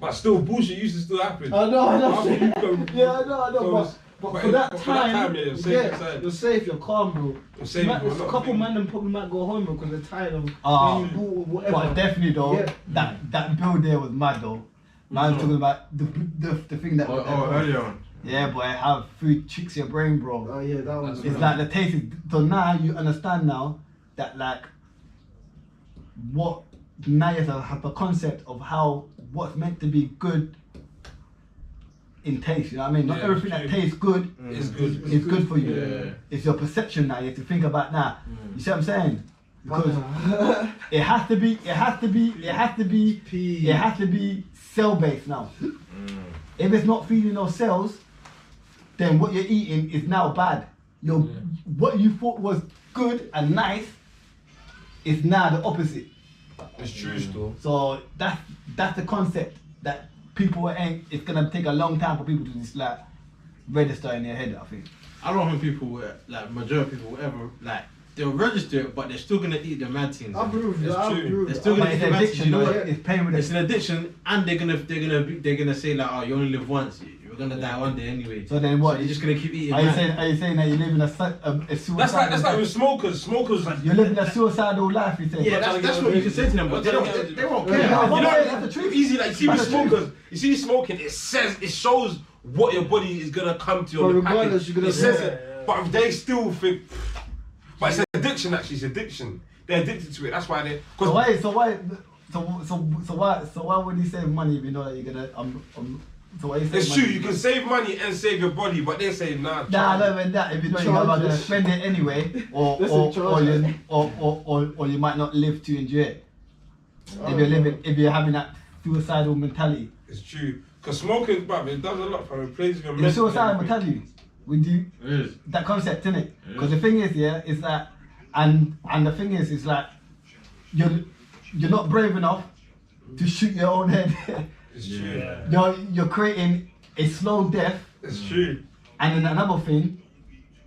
But still, bullshit used to still happen. I know. Yeah, I know. But for that time, yeah, you're safe, you're calm, bro. You're safe, There's a couple men them probably might go home, bro, because they're tired of whatever. But definitely though, that bill there was mad though. Now I'm talking about the thing that earlier on. Yeah, boy, how food tricks your brain, bro. Oh yeah, that was. It's like the taste is, so now you understand now that like what now you have the concept of how what's meant to be good in taste, you know what I mean? Not everything that tastes good is good for you. Yeah. It's your perception now you have to think about now. You see what I'm saying? Because it has to be cell based now. If it's not feeding those cells, then what you're eating is now bad. What you thought was good and nice is now the opposite. It's true still. So that's the concept that people ain't. It's gonna take a long time for people to just like register in their head. I think. I don't think people, like majority of people, will ever like they'll register it, but they're still gonna eat the mad things. I agree with you. They're still gonna eat the mad things. You know what? It's pain with It's an addiction, and they're gonna say like, oh, you only live once. You're gonna die one day anyway. So then what? You're just gonna keep eating. Are you saying that you live in a suicidal? That's like with smokers. You're living a suicidal life. You say. Yeah, that's what you can say to them, but they won't care. That's the truth. Easy, like you see with smokers. You see smoking. It shows what your body is gonna come to. But regardless, you're gonna. It says it, but they still think. But it's addiction. Actually, it's addiction. They're addicted to it. That's why they. So why would you save money if you know that you're gonna So why you save it's money? true. You can save money and save your body, but they say nah. Nah, I don't mean that. If you know you're not gonna spend it anyway, or you might not live to enjoy it. If you're having that suicidal mentality. It's true. Cause smoking, bruv, it does a lot for it. Plays your The suicidal mentality. We do that concept, innit? Because the thing is, is that, and the thing is like, you're not brave enough to shoot your own head. It's true. You're creating a slow death. It's true. And then another thing,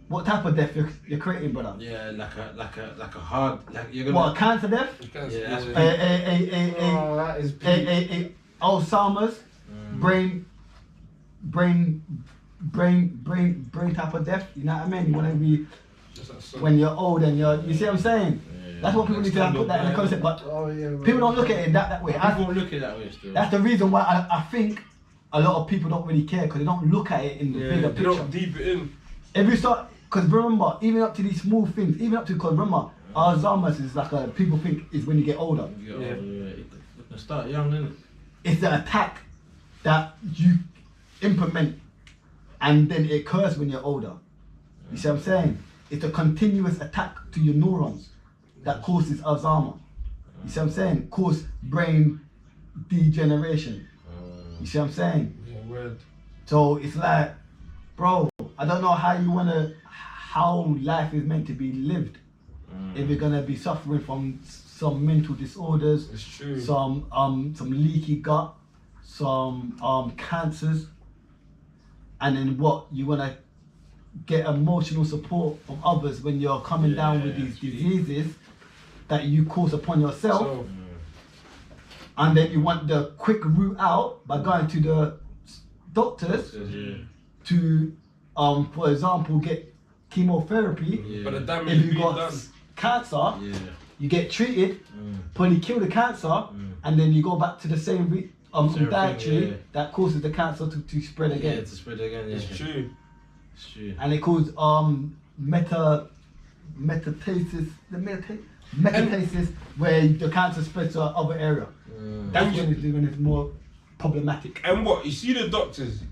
what type of death you're creating, brother? Yeah, like a hard, like you're gonna. What, a cancer death? Yeah, that's that is a Alzheimer's, brain type of death. You know what I mean? You want to be when you're old and you see what I'm saying? Yeah. That's what people need to put that in the concept, but people don't look at it that way. People look at it that way still. That's the reason why I think a lot of people don't really care, because they don't look at it in the bigger picture. They don't deep it in. If you start, because remember, even up to these small things, because remember, Alzheimer's is like people think is when you get older. Yeah. You start young, innit? It's the attack that you implement and then it occurs when you're older. You see what I'm saying? It's a continuous attack to your neurons that causes Alzheimer. You see what I'm saying? Cause brain degeneration. You see what I'm saying? Yeah, weird. So it's like, bro, I don't know how life is meant to be lived. If you're gonna be suffering from some mental disorders, it's true. some leaky gut, some cancers, and then what, you wanna get emotional support from others when you're coming down with these diseases that you cause upon yourself, and then you want the quick route out by going to the doctors to, for example, get chemotherapy. But the damage if you being got done. cancer, you get treated, probably kill the cancer, and then you go back to the same dietary that causes the cancer to spread again. Yeah, to spread again. Yeah. It's true. It's true. And it causes metastasis, where the cancer spreads to other area. That's when it's more problematic. And what, you see the doctors,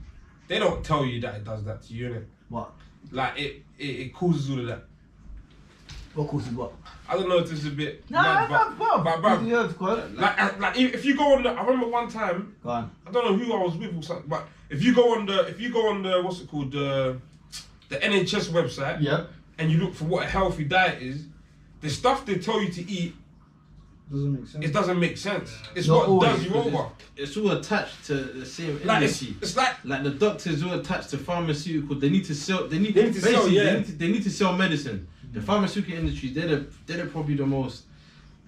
they don't tell you that it does that to you, innit? What? Like it causes all of that. What causes what? I don't know if this is a bit. Nah, but like if you go on the, I remember one time. Go on. I don't know who I was with or something, but if you go on the what's it called, the NHS website, and you look for what a healthy diet is, the stuff they tell you to eat doesn't make sense. It doesn't make sense. It's what does you over. It's all attached to the same like industry. It's like the doctors all attached to pharmaceutical. They need to sell. They need to sell medicine. The pharmaceutical industry, they're probably the most.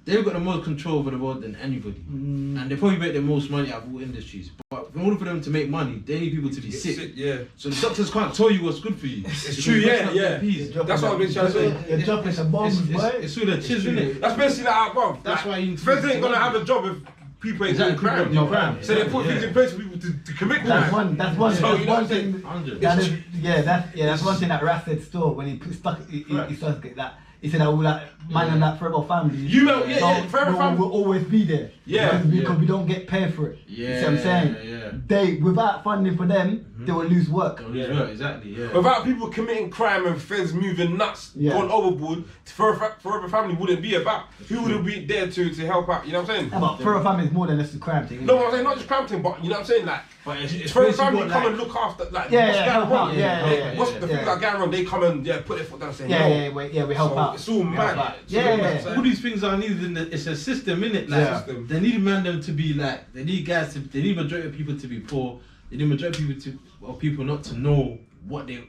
They've got the most control over the world than anybody, and they probably make the most money out of all industries. in order for them to make money, they need people to be sick. Yeah. So the doctors can't tell you what's good for you. It's true, yeah. That's what I've been trying to say. You're dropping some bombs, boy. It's all the chiz, isn't it? That's basically like, bro. That's why you Feds ain't gonna have a job if people ain't doing crime. So they put things in place for people to commit crime. That's one thing. 100. That's one thing that Ras said still when he started to get that. He said that all that man and that forever family. Forever family will always be there. Because we don't get paid for it. You see what I'm saying? They, without funding for them, they will lose work. Exactly. Without people committing crime and feds moving nuts, going overboard, Forever Family wouldn't be about. Who would be there to help out? You know what I'm saying? Yeah, but Forever Family is more than just a crime thing. No, I'm saying not just crime thing, but you know what I'm saying? Like, it's Forever Family come and look after, like, what's going wrong? What's the things that are going wrong? They come and put their foot down and say, we help out. It's all mad. All these things are needed. It's a system, innit? Like, they need them to be like. They need majority of people to be poor. They need majority of people not to know what they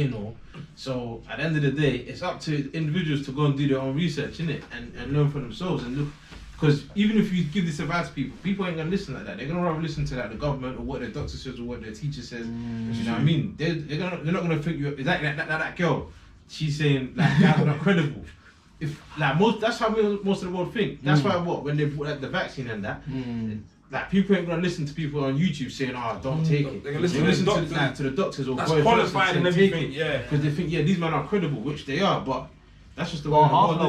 know. So at the end of the day, it's up to individuals to go and do their own research, innit, and learn for themselves and look. Because even if you give this advice to people ain't gonna listen like that. They're gonna rather listen to like the government or what their doctor says or what their teacher says. You know what I mean? They're not gonna think you're exactly like that girl. She's saying like guys are not credible. If like that's how most of the world think. That's why when they brought like, the vaccine and that, like people ain't gonna listen to people on YouTube saying, "Oh, don't take it." They're gonna listen to the doctors or that's qualified and everything. Because they think these men are credible, which they are, but that's just the way. Half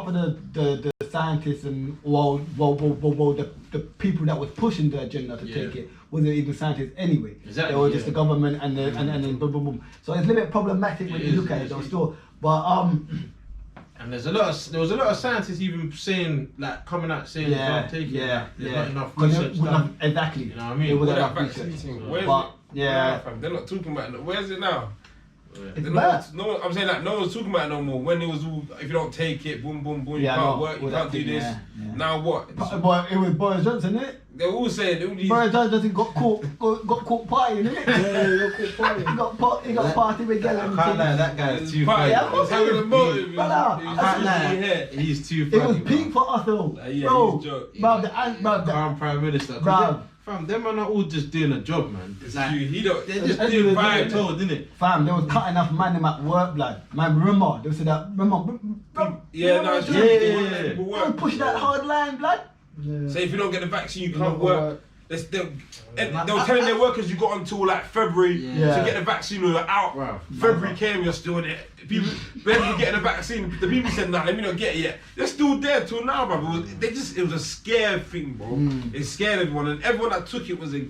of the scientists and the people that was pushing the agenda to take it wasn't even scientists anyway. Exactly. They were just the government and then boom boom boom. So it's a little bit problematic when you look at it though still. But and there was a lot of scientists even saying like coming out saying don't take it. There's not enough research done. Exactly. You know what I mean? It was enough research. But they're not talking about it. Where's it now? I'm saying like no one's talking about it no more. When it was all, if you don't take it, boom, boom, boom, you can't work, you can't do this. Now what? But it was Boris Johnson, innit? They're all saying Boris Johnson got caught partying, innit? He got party with Gellin. I can't lie, that guy is too funny. Having a motive. He's too funny. It was peak for us though. Bro, the current Prime Minister. Bro. Fam, them man are all just doing a job, man. It's like, they're just doing vibe told, innit? Fam, they was cutting off man them at work, blood. Man, remember, they said that, remember. They don't push that hard line, blood. Say if you don't get the vaccine, you can't work. They were telling their workers you got until like February to get the vaccine or you're out. Wow. February came, you're still there. People getting the vaccine. The people said, "Nah, let me not get it yet." They're still there till now, bro. It was a scare thing, bro. It scared everyone, and everyone that took it was a.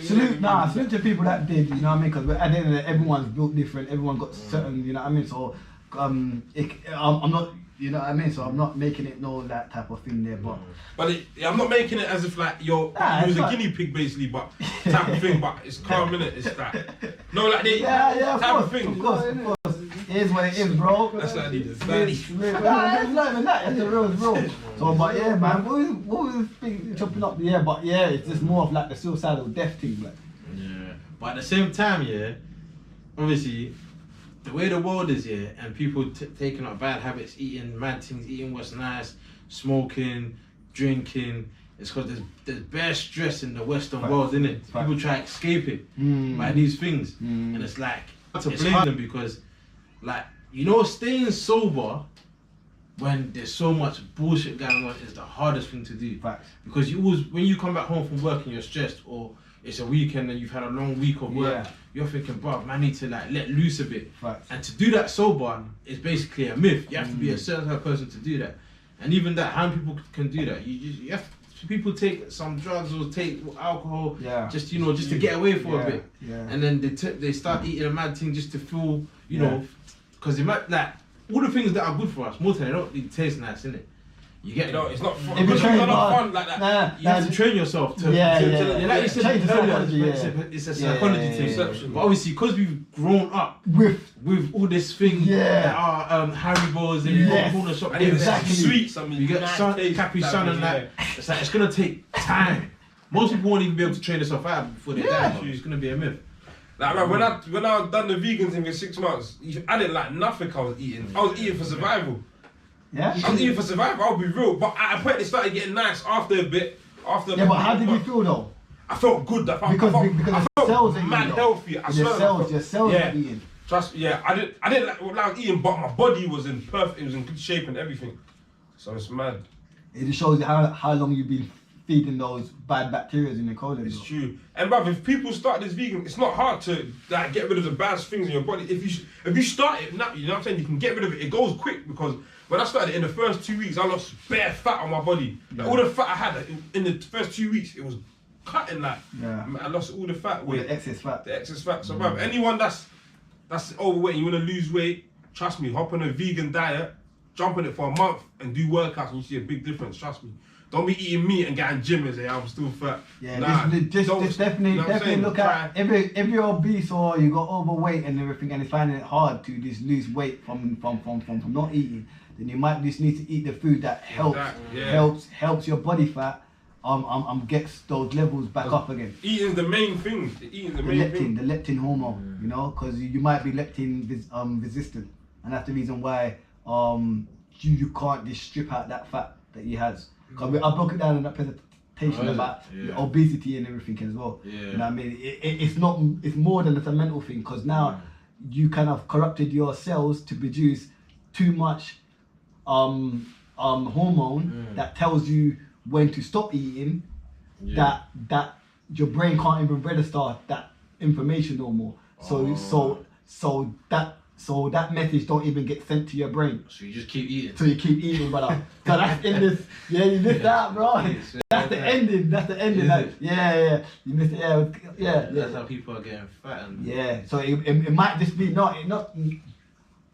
Salute to people that did. You know what I mean? Because at the end of the day, everyone's built different. Everyone got certain. You know what I mean? So, I'm not. You know what I mean? So I'm not making it no that type of thing there, but I'm not making it as if like you was a guinea pig basically, but type of thing. But it's calm, innit? It's that type of thing. Of course. It is what it is, bro. That's like it is. It's not even that. It's the real. So, but yeah, man, what was the chopping up? Yeah, but yeah, it's just more of like the suicidal death thing, like. Yeah, but at the same time, obviously. The way the world is here, and people taking up bad habits, eating mad things, eating what's nice, smoking, drinking, it's because there's bare stress in the Western world, innit? People try to escape it by these things. And it's like, to blame them because, like, staying sober when there's so much bullshit going on is the hardest thing to do. Because when you come back home from work and you're stressed, or it's a weekend and you've had a long week of work, you're thinking, bro, man, I need to like let loose a bit. And to do that sober is basically a myth. You have to be a certain type of person to do that. And even that, how many people can do that? You have people take some drugs or take alcohol, just to get away for a bit. And then they start eating a mad thing just to feel, because they might like all the things that are good for us. Most of them don't really taste nice, innit? You get it's not fun. It's not fun like that. You have to train yourself to like you said earlier, it's a psychology thing. But obviously, because we've grown up with all this thing that are Haribos and you've got corner shop, exactly. Sweets. You get Capri Sun and that. It's like it's gonna take time. Most people won't even be able to train themselves out before they die. It's gonna be a myth. Like man, when I done the vegan thing for 6 months, I didn't like nothing I was eating. I was eating for survival. I was eating for survival, I'll be real. But at a point it started getting nice after a bit. After Yeah, but how did you feel though? I felt good. I felt Because cells are mad eating, healthy. I swear. your cells are eating. Trust me, yeah. I didn't like what I was eating, but my body was in perfect. It was in good shape and everything. So it's mad. It just shows you how long you've been feeding those bad bacteria in your colon. It's true. And bruv, if people start this vegan, it's not hard to like get rid of the bad things in your body. If you start it now, you know what I'm saying, you can get rid of it. It goes quick because when I started in the first 2 weeks, I lost bare fat on my body. Like, all the fat I had in the first 2 weeks, it was cutting like. Yeah. I lost all the fat weight. The excess fat. The excess fat. So bruv, anyone that's overweight and you want to lose weight, trust me, hop on a vegan diet, jump on it for a month and do workouts and you see a big difference, trust me. Don't be eating meat and getting gym and say I'm still fat. Yeah, nah, just definitely look at if you're obese or you got overweight and everything and it's finding it hard to just lose weight from not eating, then you might just need to eat the food that helps your body fat gets those levels back up again. Eating's the main thing. The leptin hormone, you know, because you might be leptin resistant, and that's the reason why you can't just strip out that fat that he has. Because I broke it down in that presentation about obesity and everything as well. Yeah. You know what I mean? It's more than a mental thing, because now you kind of corrupted your cells to produce too much hormone that tells you when to stop eating. That your brain can't even register that information no more. So that message don't even get sent to your brain. So you just keep eating. So you keep eating, brother. So that's in this. Yeah, you missed that, bro. That's the ending. That's the ending. Yeah. You missed it. Yeah. That's how people are getting fat. Yeah. So it might just be not.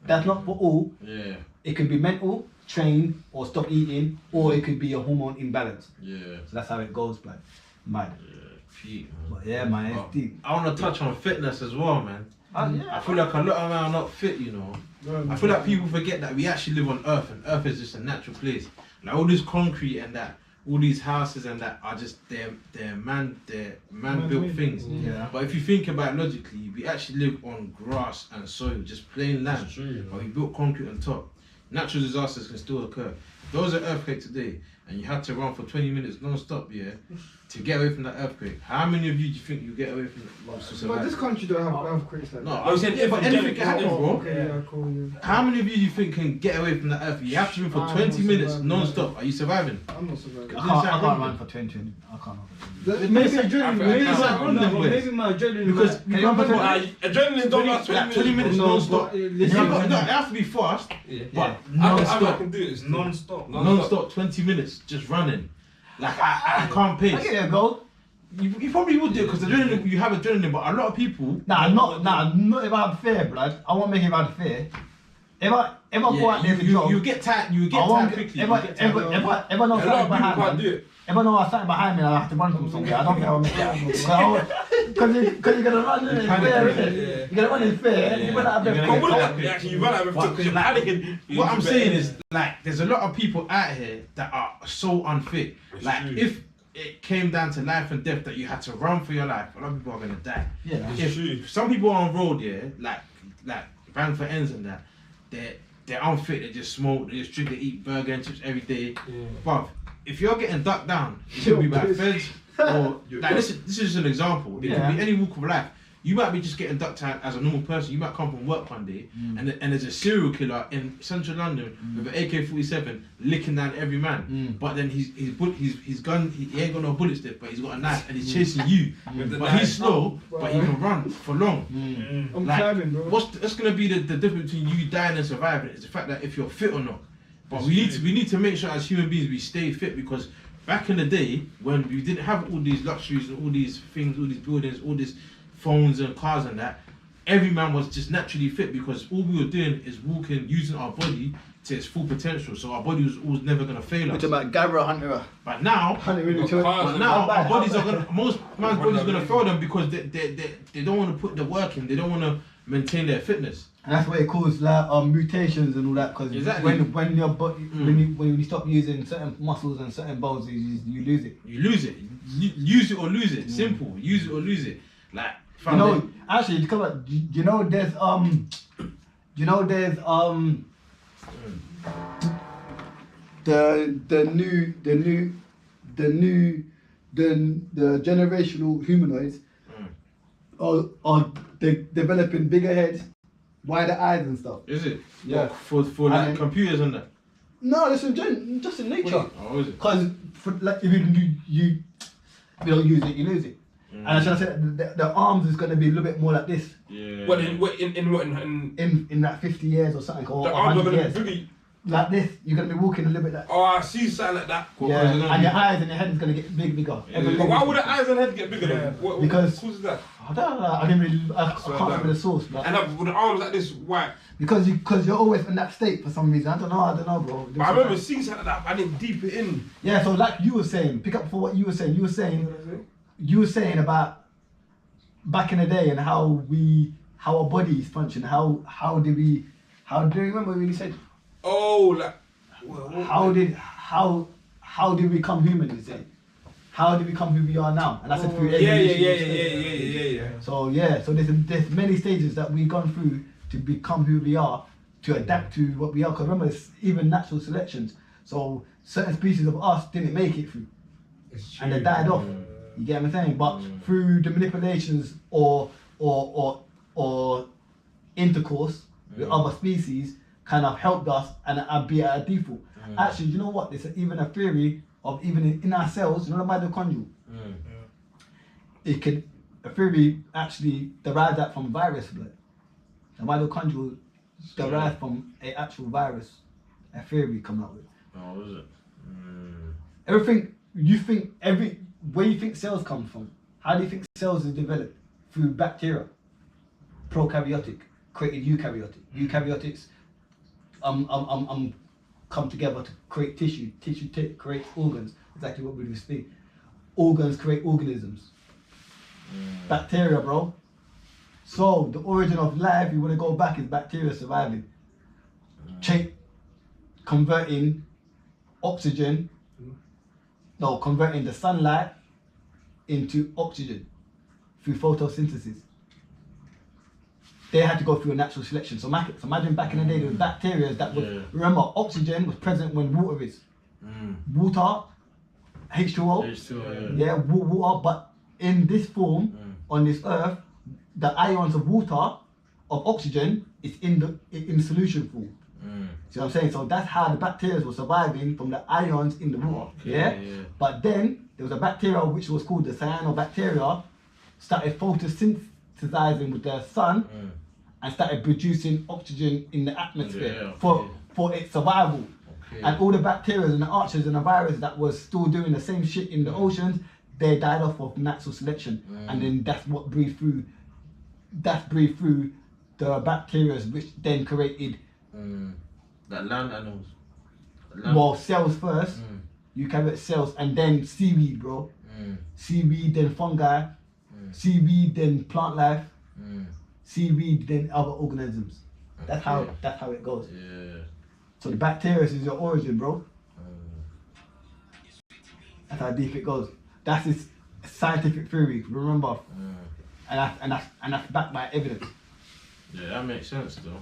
That's not for all. Yeah. It could be mental, train, or stop eating, or it could be a hormone imbalance. Yeah. So that's how it goes, man. Mad. Yeah. But yeah, man. It's deep. I want to touch on fitness as well, man. Yeah. I feel like a lot of them are not fit, you know. I feel like people forget that we actually live on Earth, and Earth is just a natural place. Like all this concrete and that, all these houses and that are just they're man-built things. Yeah. But if you think about it logically, we actually live on grass and soil, just plain land. That's true, but we built concrete on top. Natural disasters can still occur. If there was an earthquake today and you had to run for 20 minutes non-stop, to get away from that earthquake, how many of you do you think you get away from it? But this country don't have earthquakes like that. No, I'm saying but anything can happen, bro. Okay, yeah, cool, yeah. How many of you do you think can get away from that earthquake? You have to run for 20 minutes non-stop. Are you surviving? I'm not surviving. I can't run for 20 minutes. I can't. Maybe adrenaline. Maybe my adrenaline. Because adrenaline don't last 20 minutes non-stop. It has to be fast, but non-stop. I can do it non-stop. Non-stop 20 minutes just running. Like I can't pace. I get a goal. You probably would do it because adrenaline, you have adrenaline, but a lot of people. Not if I have fear, blood. I won't make it about fear. If I go out there to jog, you get tired. You get tired quickly. If I know something behind me, if I know something behind me, I have to run from somewhere. I don't think I'll make that. Because you're gonna run in fear, isn't it? You're gonna run in fear. You run out of bed. You run out of bed because you're panicking. What I'm saying is, like, there's a lot of people out here that are so unfit. Like, if it came down to life and death that you had to run for your life, a lot of people are gonna die. Yeah, if some people are on road, like bang for ends and that, they're unfit. They just smoke. They just drink. They eat burger and chips every day. But if you're getting ducked down, it could be by feds or like this is just an example. It could be any walk of life. You might be just getting ducked out as a normal person. You might come from work one day and there's a serial killer in central London with an AK-47 licking down every man. But then his gun, he ain't got no bullet stick, but he's got a knife and he's chasing you. But he's slow, but he can run for long. I'm climbing, bro. What's gonna be the difference between you dying and surviving? Is the fact that if you're fit or not. But we need to make sure as human beings we stay fit, because back in the day when we didn't have all these luxuries and all these things, all these buildings, all these phones and cars and that, every man was just naturally fit because all we were doing is walking, using our body to its full potential. So our body was always never gonna fail us. Which about gatherer, hunter. But now our bodies are gonna, most man's bodies are gonna fail them because they don't want to put the work in. They don't want to maintain their fitness. And that's why it causes like mutations and all that, because when your body when you stop using certain muscles and certain bones, you lose it. You lose it. Use it or lose it. Simple. Use it or lose it. Like, you know, actually, come on. You know, there's the new the generational humanoids are developing bigger heads, wider eyes and stuff. Is it? Yeah. For like computers and that. No, it's just in nature. Oh, is it? Because like if you don't use it, you lose it. And I should say the arms is going to be a little bit more like this. Yeah. What in that 50 years or something, or the arms are 100 gonna years. be bigger. Like this, you're going to be walking a little bit like. Oh, I see something like that. Yeah, and your eyes and your head is going to get bigger. Yeah. But why would the eyes and head get bigger though? What Because- causes that? I don't know. I can't remember the source, but And with the arms like this, why? because you're always in that state for some reason. I don't know, bro. But I remember seeing something like that. I didn't deep it in. Yeah, so like you were saying, pick up for what you were saying. You were saying about back in the day and how our bodies function. How do you remember when you said Oh, like. how did we become human? You say how did we become who we are now? And that's through evolution. Yeah. So there's many stages that we've gone through to become who we are, to adapt to what we are. Because remember, it's even natural selections. So certain species of us didn't make it through, and they died off. You get what I'm saying? But through the manipulations or intercourse with other species, kind of helped us and be at a default. Actually, you know what? There's even a theory of even in our cells, you know, the mitochondrial. A theory actually derives that from virus blood. The mitochondrial derives from an actual virus. A theory come out with. Oh, is it? Everything where you think cells come from? How do you think cells are developed? Through bacteria. Prokaryotic created eukaryotic. Eukaryotics come together to create tissue. Tissue creates organs. Exactly what we do speak. Organs create organisms. Bacteria, bro. So the origin of life, you want to go back, is bacteria surviving. Converting the sunlight into oxygen through photosynthesis. They had to go through a natural selection. So imagine back in the day, there was bacteria that was, remember, oxygen was present when water is. Water, H2O, yeah, water, but in this form, on this earth, the ions of water, of oxygen, is in solution form. See what I'm saying? So that's how the bacteria were surviving, from the ions in the water. Yeah? But then there was a bacteria which was called the cyanobacteria, started photosynthesizing with the sun and started producing oxygen in the atmosphere for its survival. And all the bacteria and the archers and the viruses that was still doing the same shit in the oceans, they died off of natural selection. And then that's what breathed through the bacteria, which then created that land animals. Well, cells first, eukaryotic cells, and then seaweed, bro. Seaweed, then fungi, seaweed, then plant life, seaweed, then other organisms. That's how it goes. Yeah. So the bacteria is your origin, bro. That's how deep it goes. That's its scientific theory. Remember, and that's backed by evidence. Yeah, that makes sense though.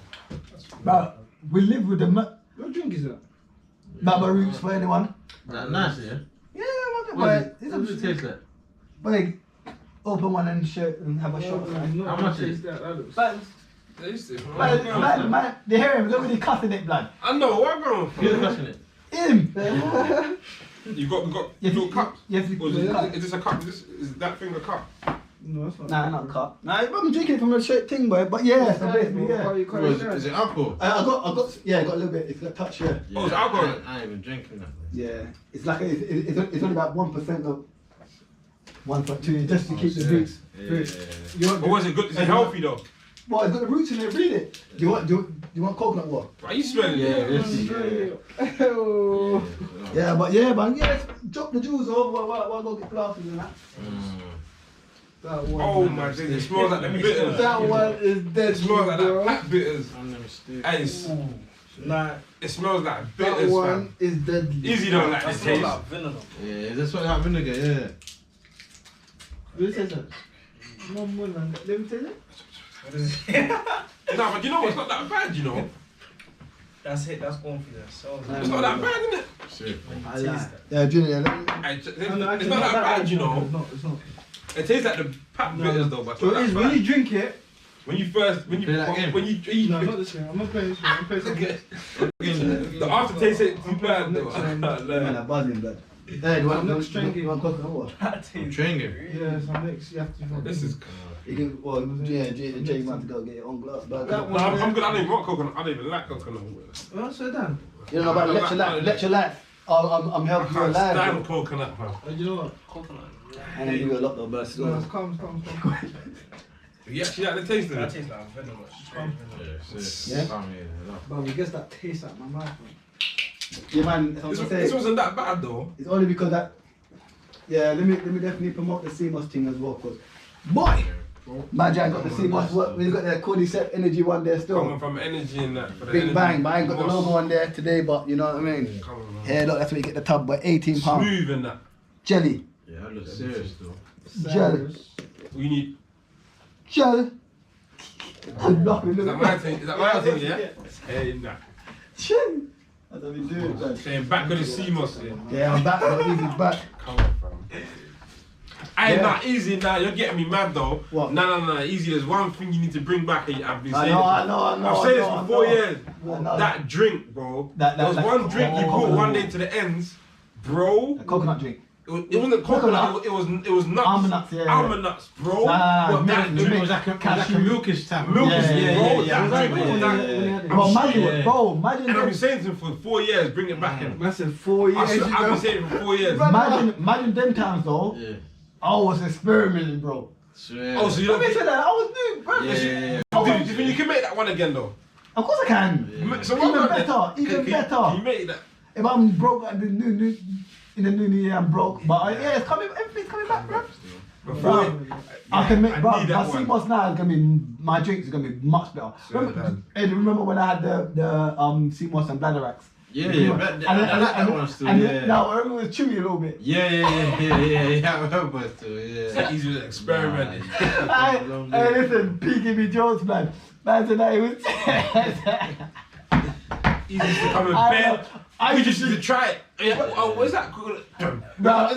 But we live with the What drink is that? Baba roots for anyone. That nice, yeah. Yeah, What does it taste like? Like, open one and share and have a shot. How much is that? That looks. But man, they hear him. Nobody cussing it, blood. I know, what going Who's cussing it? Him. We got Yes, little cups. Yes, Is this a cup? Is that thing a cup? No, it's not. Nah, not a cup. Nah, I'm drinking from a straight thing, boy. But yeah, so basically, yeah. Is it alcohol? I got a little bit. It's got a touch, yeah. Oh, it's alcohol. I ain't even drinking that. Yeah, it's like it's only about 1% of 1.2, just to keep the roots. But was it good? Is it healthy though? Well, it's got the roots in it. Read it. Do you want coconut water? Are you smelling it? Yeah, but yeah, drop the jewels over. We'll go get glasses and that. That one. Oh my days, it smells like the bitters. That one is dead. It smells like that bro. black bitters. And it smells like That bitters, one fam. is deadly. Easy don't like the taste. Yeah, that's what that vinegar, yeah. Let me taste it. No more than that. Let me taste it. No, but you know, it's not that bad, you know. That's it. That's going for that. So It's not that bad, isn't it? Shit. I lie. Yeah, Junior. It's not that bad, you know. It's not. It tastes like the pack bitters though, but So it is when you drink it. when you play that game. No, not this game. I'm not playing this game. I'm playing something. The aftertaste is too bad though. Man, I'm buzzing, blood. Hey, do I'm next string. you want coconut water? I'm drinking. Yeah, so next you have to. This is. You can, well, Jay might have to go get your own glass. But That No, I'm good. I don't even want coconut. I don't even like coconut water. Well, so done. you don't know about lecture life. I'm I helping you can't alive. stand bro. coconut, man. You know what? coconut. I'm gonna give you a lot though, but it's No, it's calm. You actually like the taste of That it. tastes like vanilla. But we get that taste out my mouth. yeah, man. This wasn't that bad though. It's only because that. Yeah, let me definitely promote the CMOS thing as well, cause boy, Magic got the CMOS. What we got the Cordyceps Energy one there still. Coming from energy and that. For the Big energy. bang, but I ain't got the logo on there today, but you know what I mean. Come on, man. Yeah, look, that's where you get the tub, but £18. Smooth and that. Jelly, Yeah, that looks serious though. jelly, We need. jelly. I'm not Is that my thing? Is that my thing? Yeah. Hey, nah. jelly. That's what we do, man. Saying back with the CMOS. Yeah. Yeah, I'm back, but Easy's back. Come on, fam. Hey, nah, easy now. You're getting me mad though. What? No. Easy. There's one thing you need to bring back. I've been saying. I know. I've said this for 4 years. I know. That drink, bro. That- there was that- one drink you oh, brought one day to the ends, bro. A coconut drink. It wasn't coconut. It was nuts. Almond nuts, yeah. Almond nuts, bro. Nah, What, that milk, drink It was like a milkish type. Milk Yeah, is yeah, bro. yeah, That yeah, drink, yeah, that- Bro, imagine, Yeah. imagine. And I've been saying to him for 4 years, bring it back in. Man said 4 years. I've been saying it for 4 years. Imagine them times though. Yeah. I was experimenting, bro. Swear. Oh, so you Let don't me say that. I was new, bro. Yeah. Do you think you can make that one again though? Of course I can. Yeah. So Even what better, even better. Can you make that? If I'm broke at the new in the new year, I'm broke. But yeah, it's coming. Everything's coming back, bro. Bro, I can make, bro. need My that one. CMOS now is gonna be, my drinks is gonna be much better. Remember when I had the CMOS and bladder racks? Yeah. I like that one still. Yeah. No, I remember it was chewy a little bit. Yeah. I remember still. Yeah. He's just experimenting. Hey, listen, P. Give me Jones, man. Man said that he was. He used to come and I bed. know. I We used just used to try it. Yeah, what is that? Bro,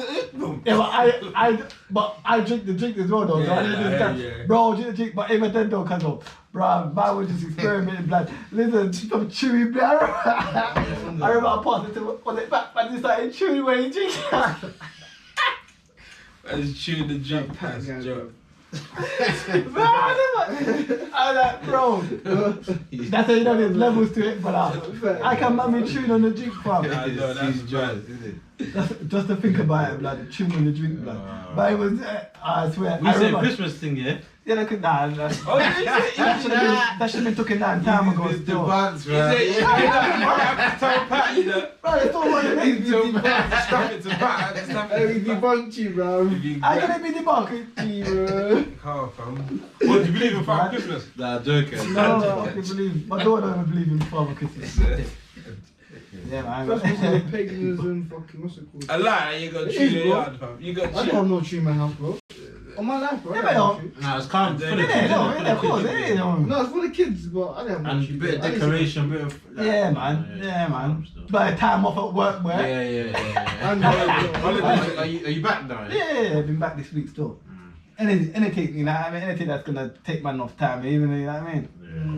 yeah, but I drink the drink as well though. So I didn't understand. Yeah. Bro, drink the drink, but even then though, cause of, bro, man was just experimenting, blood. Listen, some chewy blood. I remember I passed it to on it back, man. Just started chewing when he drink. I just chewing the drink. That's a joke. Bro, I was like, bro, that's how you know there's levels to it, but I can man chewing on the drink, fam. Yeah, I know, that's jazz, isn't it? Just to think about it, blood, chewing on the drink, blood. But it was, I swear. We I said remember- Christmas thing, yeah? Yeah, look at that. Oh, yeah. That should have been taken down time ago. It's the Still. buns, He said, right? yeah, tell Patty that. Bro, it's all what it is. Stuff it to Patty. Stuff Hey, we it to Patty. debunked you, bro. I can be debunked. Car, fam. What, do you believe in Father Christmas? Nah, joking. No, I can believe. My daughter don't even believe in Father Christmas. Yeah, man. That's what paganism, fucking, what's it called? A lie, you got It chew is, in your bro. yard, fam. You got I don't chew. have no tree in my house, bro. On my life, bro. Yeah, I but don't have no tree. Nah, it's calm. Yeah, For the Yeah, kids, no, for yeah, the of course, kids, yeah. No, it's for the kids, but I don't have no And tree. a bit of I just- decoration, bit of. Yeah, man. Yeah, man. But time off at work, Yeah, man. And Are you back now? Yeah, I've been back this week still. Anything, you know what I mean? Anything that's gonna take man off time, even, you know what I mean?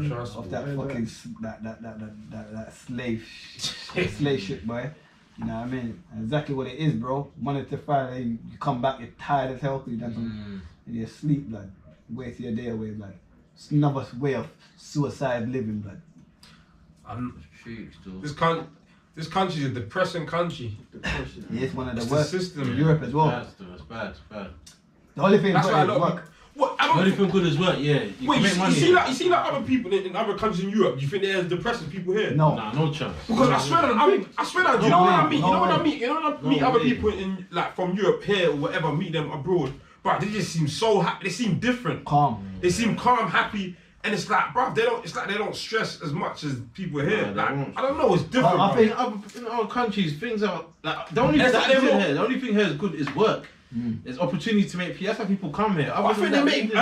Trust Off me. that fucking that slave shit, boy. You know what I mean? Exactly what it is, bro. Monday to Friday, you come back, you're tired as hell, you done some, and you sleep, blood. Waste your day away, blood. It's another way of suicide living, blood. This country is a depressing country. Yeah, it's one of the It's worst the system. in Europe as well. It's bad. The only thing That's why a good is lot of work. people. What? I The only don't. thing good is work, yeah. You Wait, can make money. you see like other people in other countries in Europe. You think they're as depressed as people here? No. Nah, no chance. Because I swear that, you know No when I way, meet, no way. meet No other way. people in like from Europe here or whatever, meet them abroad, but they just seem so happy. They seem different. Calm. They seem calm, happy, and it's like, bruv, it's like they don't stress as much as people here. No, they Like, won't. I don't know, it's different. I bruv. In other countries, things are like the only That's thing like they're more- here is good is work. There's opportunity to make. That's why people come here. I think they make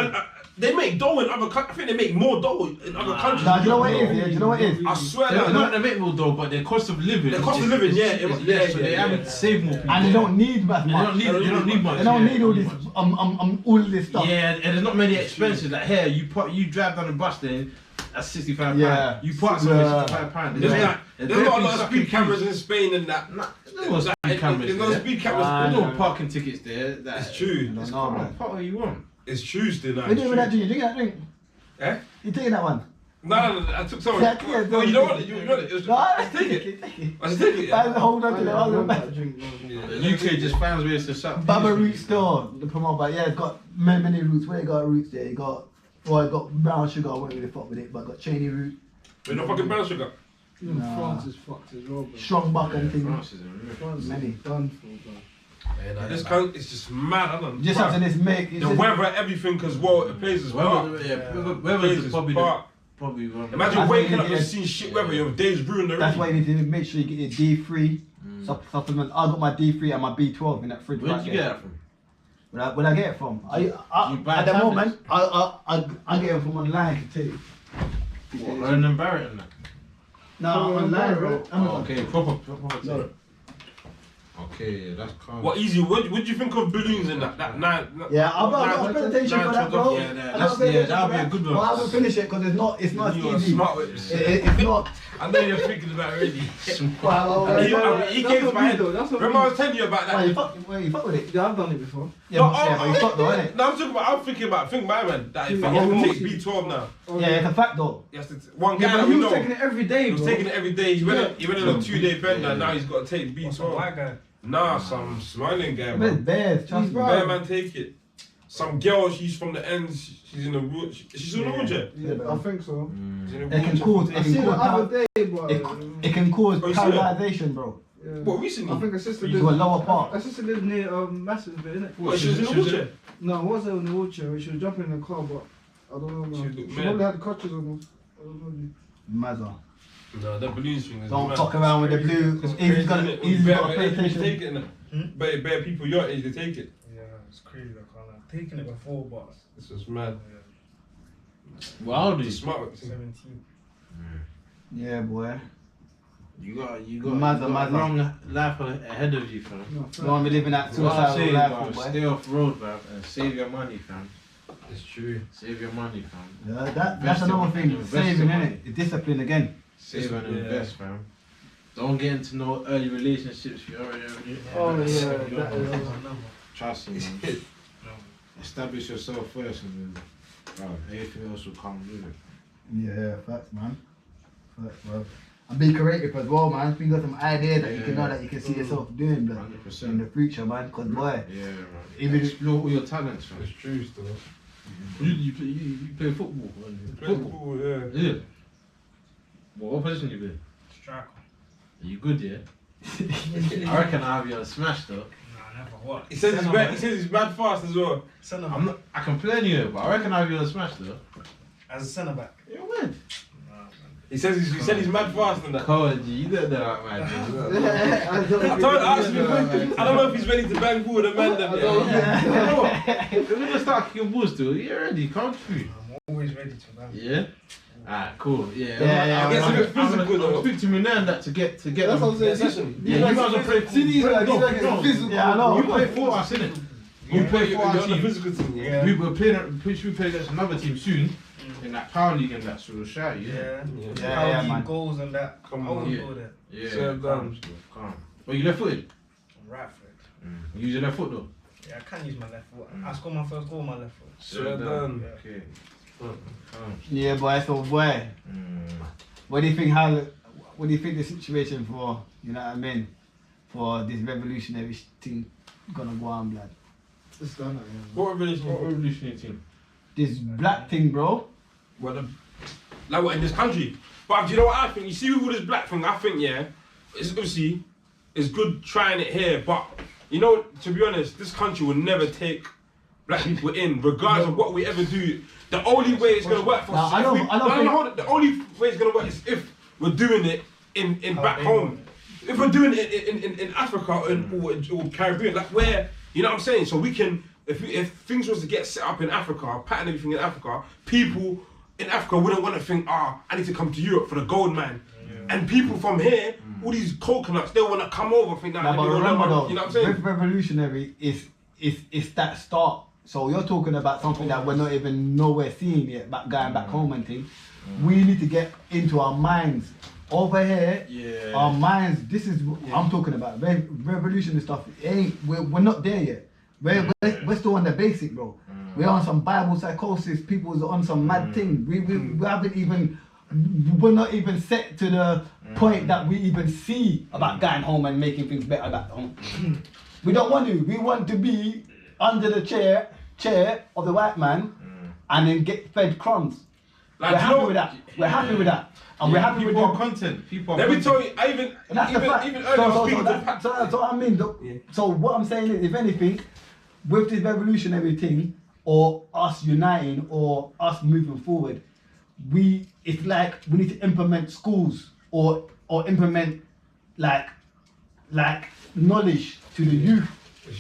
They make dough in other countries. I think they make more dough in other countries. Nah, do you know what it is? Yeah, do you know what it is? I swear They're that. not the make more though, but their cost of living. The cost of living, So they haven't saved more people. And they don't need much. They don't need much. They don't need all this all this stuff. Yeah, and there's not many expenses. Like here, you drive down the bus there, that's £65. Yeah. You park somewhere, £65. There's not a lot of speed cameras in Spain and that. There's no speed cameras. There's no there. speed cameras. There's no parking tickets there. It's true. No, Park where you want. It's true still. What are you doing with that drink? You taking that drink? Eh? You taking that one? No, I took some. Yeah, No, you don't want it. You want it. No, I take it. I take it. Hold on to that. The UK just finds ways to shut. Baba Root store, the promote, but yeah, it's got many roots. Where you got roots there? You got, it got brown sugar. I won't really fuck with it, but got Cheney root. We're not fucking brown sugar. France is fucked as well, bro. Strong buck and things. France is Many. done for, bro. This country is just mad. I don't know. Just after this make The weather, everything, as well, it plays as part. Weather Plays is as probably part. probably one. Imagine That's waking why up you and get- seeing shit weather. Your day's ruined already. That's why you need to make sure you get your D3 supplement. I got my D3 and my B12 in that fridge. Where'd right you there. get that from? Where'd I get it from? You buy At the tablets? moment, I get it from online too. Ronan Barrett and that. No, Oh, online, bro. bro. Oh, okay, proper No. thing. Okay, yeah, that's calm. What easy? What do you think of balloons in that? Yeah, I've got a presentation for that, bro. Yeah, I that'll got a presentation be a for good that. one. Well, I haven't finished it because it's not You are easy. smart with this. It's not. I know you're thinking about it already. Well, He came to my head. That's what Remember I was telling you about you that. fuck with it. Yeah, I've done it before. Yeah, but you fuck though, innit? No, I'm talking about. I'm thinking about. Think my man. That if he has to take B12 now. Oh, Yeah, it's a fact though. He has to. One guy Yeah, that but we he know. was taking it every day, He was bro. taking it every day. He went on a 2-day bender. Yeah. Now he's got to take B12. guy? Nah, some smiling guy, But it's man. bears, trust me. Bro. Bear man, take it. Some girl, she's from the ends. She's in a wheelchair. She's in a wheelchair. Yeah, I think so. She's in a It can wheelchair. cause, I seen the other day, but it can cause Oh, you see that? paralyzation, bro. yeah. What, recently? I think a sister You got a lower part. A sister lives near Massive, innit? What, she was in a wheelchair? No, it wasn't in a wheelchair. She was jumping in the car, but I don't know. She Man. looked She mad. probably had the crutches on. I don't Mazza. No, that balloons thing is Don't mad. fuck around with the blue. It's He's got crazy, innit? he's got a Bare age, they PlayStation. take it, innit? Bare people your age, they take it. Yeah, it's crazy. I can't. I've taken it before, but This is mad. Well, how old It's is smart with thing. 17. Yeah, boy. you got Mother. long life ahead of you, fam. know. Don't want to be living that So what I'm suicidal saying, life, bro, boy. stay off road, bro, and save your money, fam. It's true. Save your money, fam. Yeah, that's Invest another in- thing. invest Saving, in innit? money. It's discipline again. Save and Yeah. invest, fam. Don't get into no early relationships. You already. Oh, yeah, You that don't is- know my number. Trust me, man. No. Establish yourself first, and then, bro, everything else will come with it. Yeah, facts, man. Facts, bro. And be creative as well, man. Think of some idea that you can know that you can see yourself doing, blood, 100%. in the future, man. Cause boy, Yeah, man. Even- Explore all your talents, fam. It's true still. You play football. Football, yeah. Yeah. What position you play? Striker. Are you good, yeah? I reckon I'll have you on smash though. Nah, never. What? He says he's Centre mad. back. He says he's mad fast as well. Centre I'm back. not. I can play anywhere, but I reckon I'll have you on smash though. As a centre back. You win. Nah, man. He said he's mad fast and that. Code, you don't know that, man. I don't know if he's ready to bang ball with a man. Then, We're gonna start kicking balls too. You're ready, come through. I'm always ready to bang. Yeah. Alright, cool. Yeah. Yeah, I guess a bit physical though. Speak to me now that to get That's them. what I'm saying. Session. Yeah, you guys will play. See these guys, these guys are physical. Yeah, I know. You play for us, innit? You play for our You're on the team. physical team. Yeah. We were playing. We should play against another team soon in that power league and that sort of shout. Yeah. Yeah. Yeah, How yeah, deep man. goals and that. Come I on. wouldn't Yeah. go there. Yeah. Serve Calm, them. still, calm. Well, you left footed. I'm right footed. You use your left foot though. Yeah, I can use my left foot. I scored my first goal with my left foot. Serve them. Okay. Calm. Yeah, boy. So boy, what do you think? What do you think the situation for? You know what I mean? For this revolutionary thing gonna go on, blood. It's done, yeah. What What revolution? revolutionary team? This black thing, bro. Well, like what in this country? But do you know what I think? You see with all this black thing, I think it's obviously it's good trying it here, but you know, to be honest, this country will never take black people in, regardless of what we ever do. The only way it's gonna work for us. Nah, I don't think- hold it. The only way it's gonna work is if we're doing it in back home. If we're doing it in Africa or Caribbean, like where, you know what I'm saying? So we can if things was to get set up in Africa, pattern everything in Africa, people in Africa wouldn't want to think, I need to come to Europe for the gold mine. And people from here, all these coconuts, they want to come over, think that. But remember though, you know what I'm saying? revolutionary is that start. So you're talking about something that we're not even nowhere seeing yet, but going back home and things. We need to get into our minds. Over here, our minds, this is what I'm talking about. Revolutionary stuff, we're not there yet. We're still on the basic, bro. We're on some Bible psychosis, people's on some mad thing. We haven't even, we're not even set to the point that we even see about going home and making things better back home. We don't want to. We want to be under the chair of the white man and then get fed crumbs. Like, we're happy with that. We're happy with that. And we're happy with people the content. People Let me tell you, even earlier I was speaking to Pat. So I mean, so what I'm saying is, if anything, with this revolutionary thing, or us uniting, or us moving forward, it's like we need to implement schools or implement like knowledge to the youth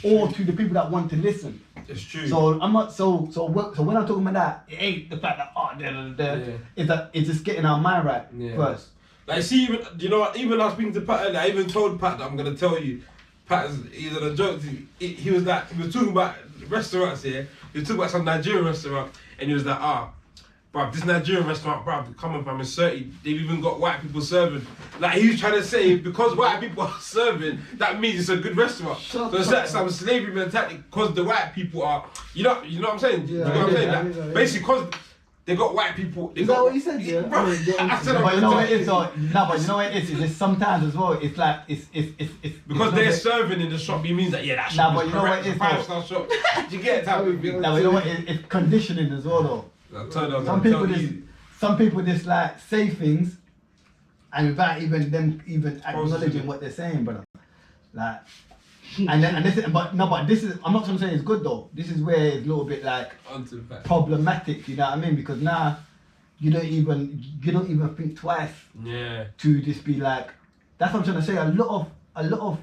or to the people that want to listen. It's true. So I'm not so when I'm talking about that, it ain't the fact that it's that it's just getting our mind right first. Like, see, even you know, even I was speaking to Pat earlier, I even told Pat that I'm gonna tell you. Pat he's on a joke. He was talking about restaurants here. He was talking about some Nigerian restaurant, and he was like, bruv, this Nigerian restaurant, bruv, come on, fam, it's 30. They've even got white people serving. Like, he was trying to say, because white people are serving, that means it's a good restaurant. So it's like some slavery mentality, because the white people are, you know what I'm saying? Yeah, you know what I'm saying? Like, basically, because they got white people. Is that what you said? Yeah. Bro, But you know what it is? No, but you know what it is? It's sometimes as well. It's like it's because they're serving in the shop. It means that that shop but you know what it is? 5-star shop. You get type of thing. No, but you know what? It's conditioning as well, though. Some people just like say things, and without even them acknowledging what they're saying, brother. Like, and this is I'm not trying to say it's good though. This is where it's a little bit like problematic. You know what I mean? Because now you don't even think twice. Yeah. To just be like, that's what I'm trying to say. A lot of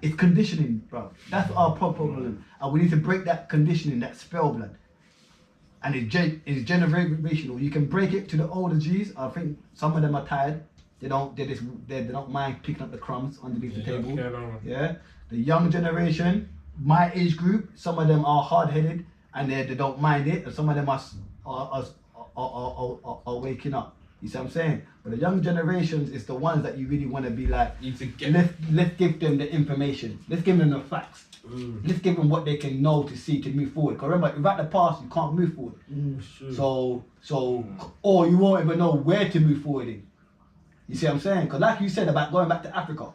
it's conditioning, bro. That's our problem, and we need to break that conditioning, that spell, blood. And it's generational. You can break it to the older G's. I think some of them are tired. They don't mind picking up the crumbs underneath the table. Yeah. The young generation, my age group, some of them are hard-headed and they don't mind it, and some of them are waking up. You see what I'm saying? But the young generations is the ones that you really want to be like, let's give them the information. Let's give them the facts. Let's give them what they can know to see to move forward. Because remember, without the past, you can't move forward. Or you won't even know where to move forward in. You see what I'm saying? Because like you said about going back to Africa,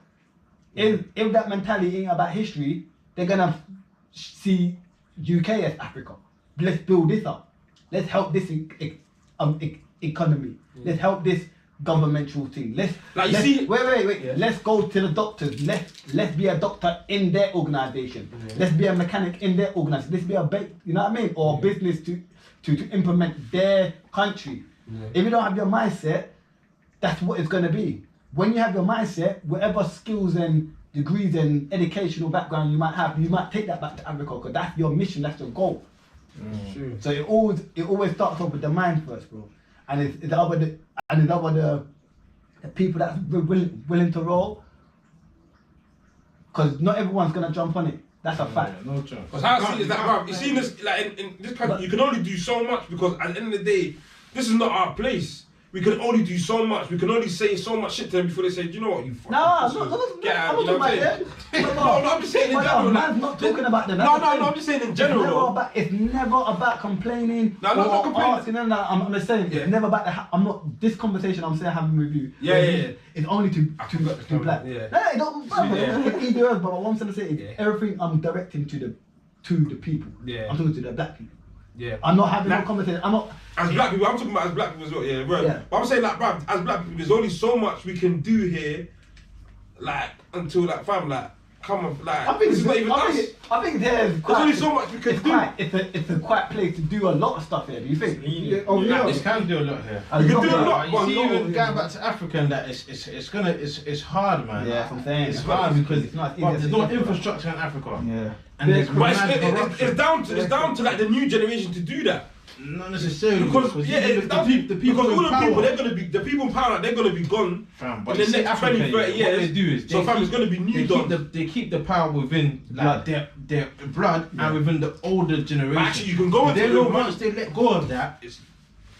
if that mentality ain't about history, they're gonna see UK as Africa. Let's build this up. Let's help this economy. Let's help this governmental thing. Wait. Yeah. Let's go to the doctors. Let's be a doctor in their organization. Let's be a mechanic in their organization. Let's be you know what I mean? Or business to implement their country. If you don't have your mindset, that's what it's going to be. When you have your mindset, whatever skills and degrees and educational background you might have, you might take that back to Africa because that's your mission, that's your goal. So it always starts off with the mind first, bro. And it's the people that's willing to roll, because not everyone's going to jump on it. That's a fact. No chance. Because how I see it is that, bro, you see this, like in this country, you can only do so much because at the end of the day, this is not our place. We can only do so much. We can only say so much shit to them before they say, do you know what, you fucking get out. You know what I'm saying? No, I'm just saying in general. Man's not talking about them. No, I'm just saying in general. It's never about complaining. No, I'm not complaining. I'm just saying, it's never about this conversation I'm saying having with you. Yeah. It's only to black. Yeah. No, either, but what I'm trying to say is everything I'm directing to the people. Yeah. I'm talking to the black people. Yeah. I'm not having no conversation. As black people, I'm talking about as black people as well, yeah, right. Yeah. But I'm saying, like, bruv, as black people, there's only so much we can do here, like, until, like, fam, like, come on, like, I think this is not even us. I think there's only so much we can do. It's a quiet place to do a lot of stuff here. Do you think? Yeah, oh yeah. This can do a lot here. You can do a lot. You see, even going back to Africa and that, it's hard, man. Yeah, that's what I'm saying. It's hard because it's not there's easy. no infrastructure in Africa. Yeah. And there's But mad corruption. it's down to like the new generation to do that. Not necessarily Because even because all in the people power- they're gonna be the people in power they're gonna be gone Fam, in the you see next 20, 30 what years. they do is So fam, it's gonna be new done. they keep the power within like their blood and within the older generation. But actually, you can go into They it know with once they let go of that, it's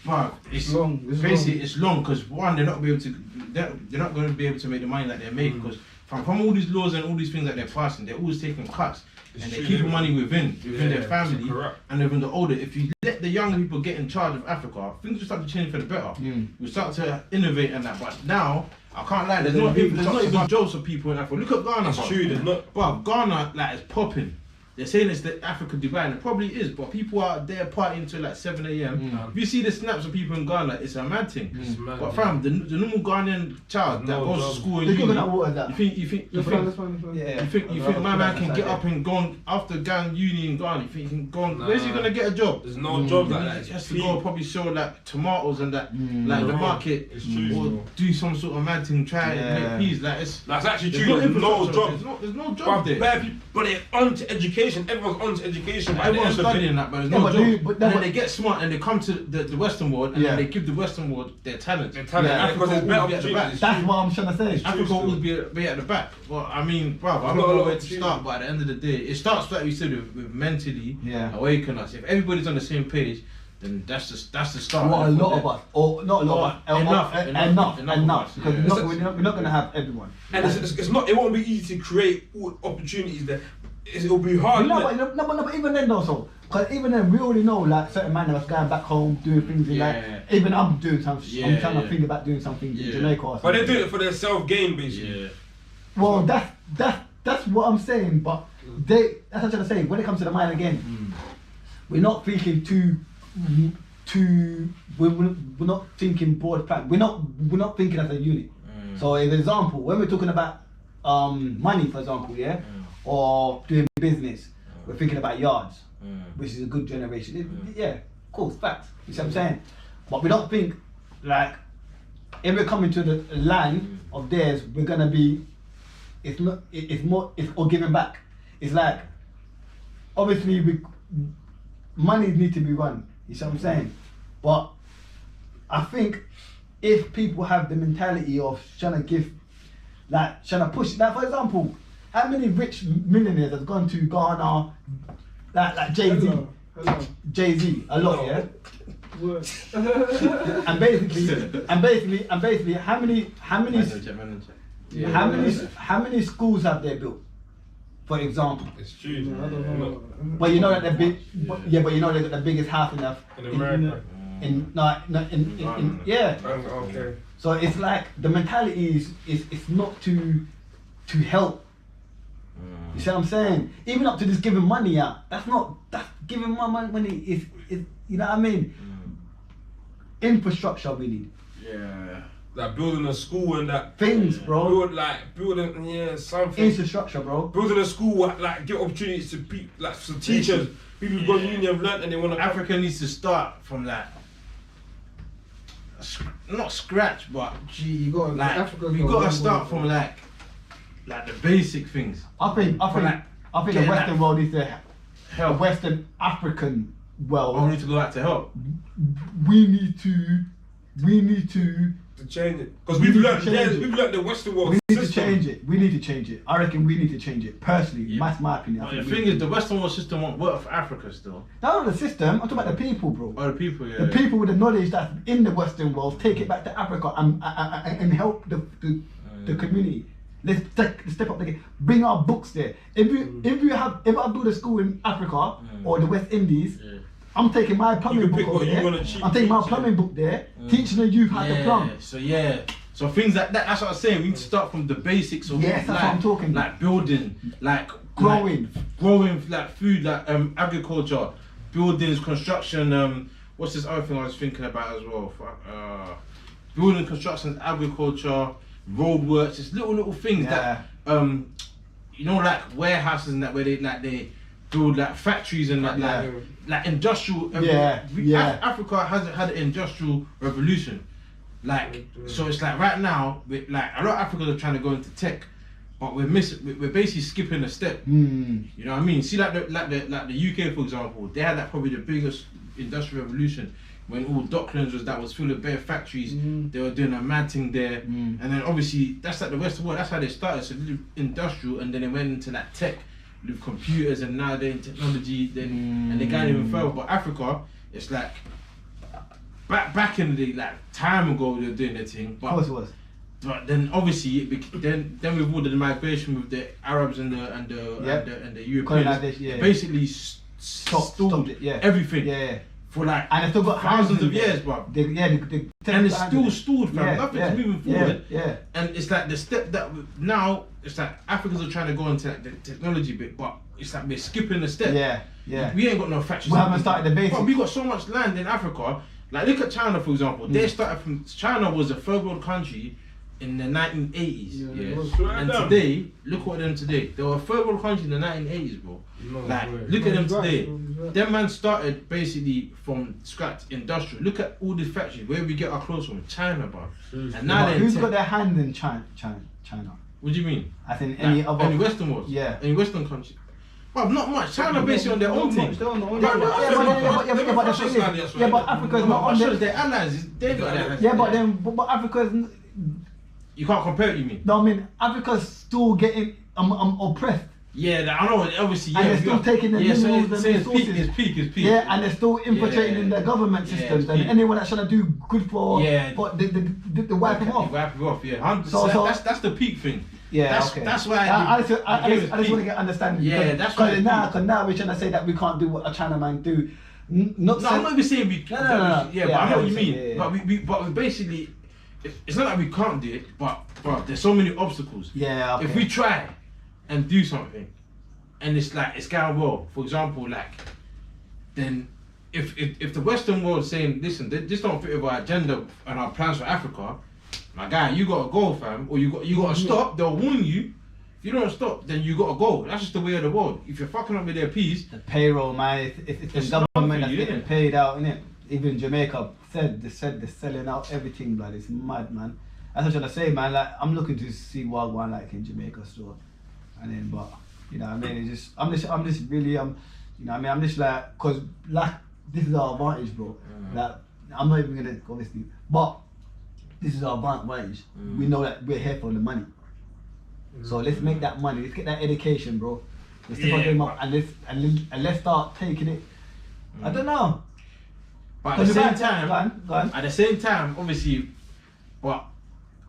long. It's long because one, they're not going to be able to make the money that they're making because from all these laws and all these things that they're passing, they're always taking cuts. It's And true, they're keeping yeah. money within their family correct. and within the older. If you let the young people get in charge of Africa, things will start to change for the better. We start to innovate and that. But now, I can't lie, there's not even jobs for people in Africa. Look at Ghana. It's bruv. true, there's not. But Ghana, like, is popping. They're saying it's the Africa Dubai, and it probably is, but people are there partying till like 7 a.m. If you see the snaps of people in Ghana, it's a mad thing. It's mad, But fam, the normal Ghanaian child that No goes job. to school in They're uni, giving out water that. you think That's fine. Yeah. you think my man can get up and go on after gang uni in Ghana? You think he can go on? Where's he Nah. gonna get a job? There's no jobs like that. He has to go probably sell like tomatoes and that, like the No. market, It's true. or do some sort of mad thing, try and make peas. Like it's That's actually there's true. no There's no infrastructure, jobs. there's no But job there. bare people, but they're onto education. Everyone's onto education. But Everyone's at the end of studying that, but there's Yeah, no but job. do- but And no, then but- they get smart and they come to the Western world and Yeah. then they give the Western world their talent. Their talent, Yeah, because there's Africa better will be at the back. opportunities. That's what I'm trying to say. Africa true will always still. be at the back. Well, I mean, bro, I There's don't not a know lot where of to start, but at the end of the day, it starts like we said with mentally Yeah. awaken us. If everybody's on the same page, then that's the start. What a And lot from of there- us, or not a lot of us, Enough enough, of us, because yeah. we're not going to have everyone. And it's not. It won't be easy to create all opportunities there. It'll be hard. No, innit? but even then also, because even then we already know like certain man that's going back home doing things in like, Yeah. even I'm doing something, I'm Yeah, trying to yeah. think about doing something in Yeah. Jamaica or But something. they do it for their self gain, basically. Yeah. Well, that's what I'm saying, but that's what I'm trying to say. When it comes to the mind again, we're not thinking we're not thinking broad plan. We're not thinking as a unit. So, as an example, when we're talking about money, for example, or doing business, we're thinking about yards, which is a good generation. Yeah, of course, facts. You see what I'm saying? But we don't think like if we're coming to the land of theirs, we're gonna be. It's all giving back. It's like obviously money needs to be run. You see what I'm saying? But I think if people have the mentality of trying to give, like trying to push, like for example, how many rich millionaires have gone to Ghana, like Jay-Z, a lot, yeah. and basically, how many schools have they built? For example. It's true. I don't know. But you know that they're big. But you know they got the biggest house In America. yeah. Okay. So it's like the mentality is it's not to help. You see what I'm saying? Even up to just giving money out. That's giving my money is you know what I mean? Infrastructure we need. Yeah. Like building a school and that. Things, bro. Building something. Infrastructure, bro. Building a school, like give opportunities to people, like for teachers. People who've gone uni have learned and they want to. Africa needs to start from like not scratch, but You got like Africa's we got gotta one start more, from like the basic things. I think the getting Western that world needs to help. the Western African world. We need to go out to help. We need to To change it. Because We we've need to learned change it. we've learned the Western world we need to system. change it. We need to change it. I reckon we need to change it. Personally, Yeah. that's my opinion. I But think the we thing need is, to. the Western world system won't work for Africa still. Not the system, I'm talking about the people, bro. Or the people, yeah. The people with the knowledge that's in the Western world, take it back to Africa and help the community. Let's step up the game. Bring our books there. If I build a school in Africa or the West Indies, Yeah. I'm taking my plumbing can book pick over what you there. wanna cheat, I'm taking my teach, plumbing book there, teaching the youth how to plumb. So things like that. That's what I'm saying. We need to start from the basics of Yes, that's what I'm talking about. Like building, like Growing. like food, like agriculture, buildings, construction. What's this other thing I was thinking about as well? Building, construction, agriculture, road works. It's little things that you know, like warehouses and that where they build like factories and like industrial. Africa hasn't had an industrial revolution, like so it's like right now, like a lot of Africans are trying to go into tech, but we're basically skipping a step. You know what I mean? See like the UK, for example, they had like probably the biggest industrial revolution when all Docklands was full of bare factories. They were doing a mad thing there, and then obviously that's like the rest of the world. That's how they started. So they did industrial, and then they went into like tech with computers, and now they're in technology. Then and they got even further. But Africa, it's like back in the day, like time ago, they were doing their thing. But, of course it was. But then obviously then with all the migration with the Arabs and the Europeans, basically stopped it, everything. For like and still got thousands of years, bro. And it's still stalled, fam. Nothing's moving forward. And it's like the step that now it's like Africans are trying to go into like the technology bit, but it's like we're skipping the step. We ain't got no factories. We haven't started the basics. But we got so much land in Africa. Like look at China, for example. They started from China was a third world country in the 1980s. And today, look what them today. They were a third world country in the 1980s, bro. Look at them today. Them man started basically from scratch, industrial. Look at all these factories. Where we get our clothes from? China, bro. And now who's got their hand in China? What do you mean? I think any other Western world. Any Western country. Well, not much. China basically on their own thing. But Africa's not on their. Their allies. They got their hands. Yeah, but Africa's. You can't compare it, you mean? No, I mean Africa's still getting oppressed. Yeah, I know. Obviously, and they're still taking the minerals and resources. It's peak. Yeah, and they're still infiltrating in their government systems. And anyone that's trying to do good for, they wipe them off. Wipe them off. Yeah, so that's the peak thing. Yeah, that's why I just want to get understanding. Yeah, that's why. Because now we're trying to say that we can't do what a China man do. I'm not even saying we. No. Yeah, but I know what you mean. But we basically. It's not that we can't do it, but there's so many obstacles. Yeah. Okay. If we try and do something, and it's like it's going well, for example, like then if the Western world is saying, listen, this don't fit with our agenda and our plans for Africa, my guy, you gotta go, fam, or you gotta stop. They'll warn you. If you don't stop, then you gotta go. That's just the way of the world. If you're fucking up with their peace, the payroll, man, it's the government that's getting paid out, innit? Even Jamaica said they're selling out everything, blood. It's mad, man. That's what I'm trying to say, man. Like I'm looking to see what one like in Jamaica store, and then but you know what I mean. It's just I'm just really you know what I mean. I'm just like cause like this is our advantage, bro. Like I'm not even gonna obviously, but this is our advantage. We know that we're here for the money, so let's make that money. Let's get that education, bro. Let's step them up and let's start taking it. I don't know. But at the same time, obviously, but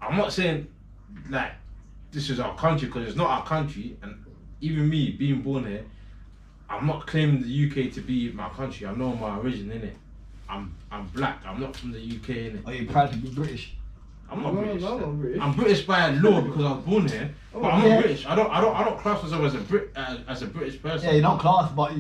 I'm not saying like this is our country because it's not our country, and even me being born here, I'm not claiming the UK to be my country. I know my origin, innit? I'm black. I'm not from the UK, innit? Are you proud to be British? I'm not British. No, I'm British. I'm British by law because I was born here, but I'm not British. I don't class myself as a British person. Yeah, you're not classed, but.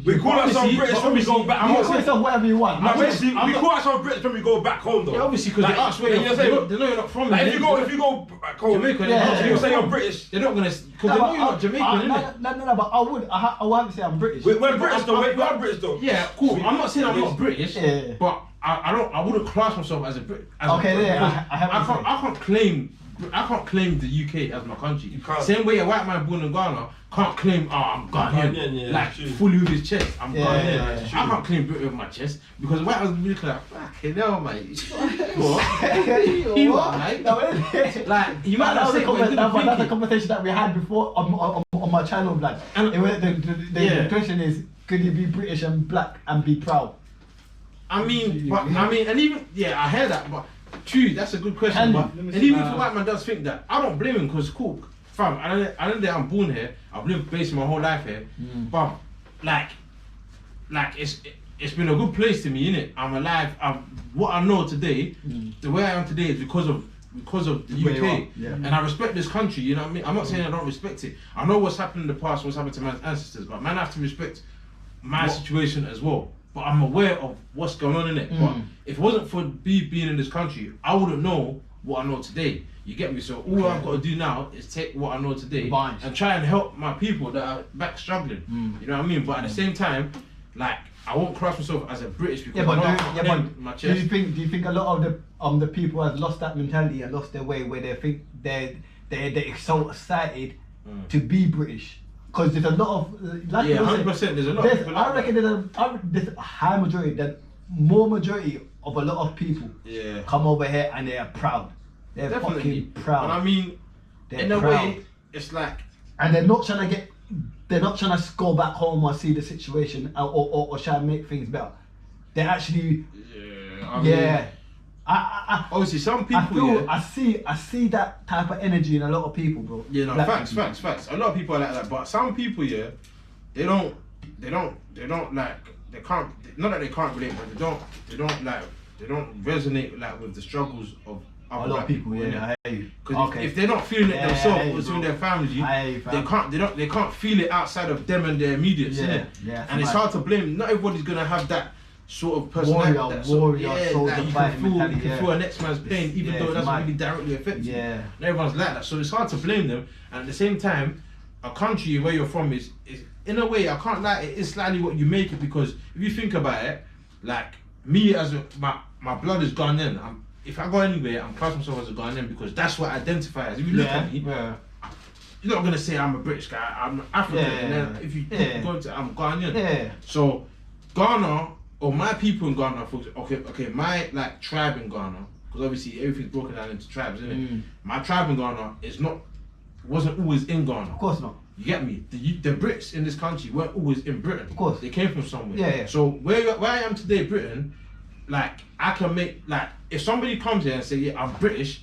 We call ourselves British when we go back home. You call yourself whatever you want. No, basically, we call ourselves British when we go back home, though. Yeah, obviously, because they ask where you're from. They know you're not from. Like, if you go back home, Jamaica, you say you're British. They're not gonna, because they know you're not Jamaican, innit? No, but I wouldn't say I'm British. We're British though. We're British though. Yeah, cool. I'm not saying I'm not British, but I wouldn't class myself as a Brit. Okay, yeah, I can't claim the UK as my country. Same way a white man born in Ghana can't claim, I'm Ghanaian, like fully with his chest. I'm Ghanaian. I can't claim Britain with my chest because white man's really like, fucking hell, mate. What? You are, mate. Like, you might not say that's a conversation that we had before on my channel, blood. The question is, could you be British and black and be proud? I mean, and even, I hear that, but true, that's a good question. And even if a white man does think that, I don't blame him because cool, fam, I know that I'm born here, I've lived basically my whole life here, but like it's been a good place to me, innit? I'm alive. What I know today, the way I am today is because of the UK, and I respect this country. You know what I mean? I'm not saying I don't respect it. I know what's happened in the past, what's happened to my ancestors, but man, I have to respect my situation as well. But I'm aware of what's going on in it. But if it wasn't for me being in this country, I wouldn't know what I know today. You get me? So all I've got to do now is take what I know today Bunch. and try and help my people that are back struggling. You know what I mean? But at the same time, like I won't class myself as a British because my do chest. you think a lot of the people have lost that mentality and lost their way where they think they're so excited to be British? Because there's a lot of like 100%. There's a lot of people. I reckon there's a high majority, more majority of a lot of people come over here and they are proud. They're fucking proud. And I mean, they're in a proud. way, it's like, and they're not trying to go back home or see the situation or try and make things better. They're actually, obviously some people. I see that type of energy in a lot of people, bro. Yeah, no, facts. A lot of people are like that, but some people, they don't like, they can't. Not that they can't relate, but they don't resonate like with the struggles of a lot of people. Because Okay. if they're not feeling it themselves or in their family, they can't feel it outside of them and their immediates. And it's hard to blame. Not everybody's gonna have that sort of personality. Warrior, like you can feel a next man's pain, even though it doesn't really directly affect you. Not everyone's like that, so it's hard to blame them. And at the same time, a country where you're from is in a way, I can't lie, it is slightly what you make it, because if you think about it, like me as my blood is Ghanaian. If I go anywhere, I'm class myself as a Ghanaian because that's what I identify as. If you look at me, you're not gonna say I'm a British guy. I'm African. And then if you go into, I'm Ghanaian. So Ghana, or my people in Ghana, for okay, my like tribe in Ghana, because obviously everything's broken down into tribes, isn't it? My tribe in Ghana wasn't always in Ghana. Of course not. You get me? The Brits in this country weren't always in Britain. Of course. They came from somewhere. So where I am today, Britain, like I can make, like, if somebody comes here and say, yeah, I'm British,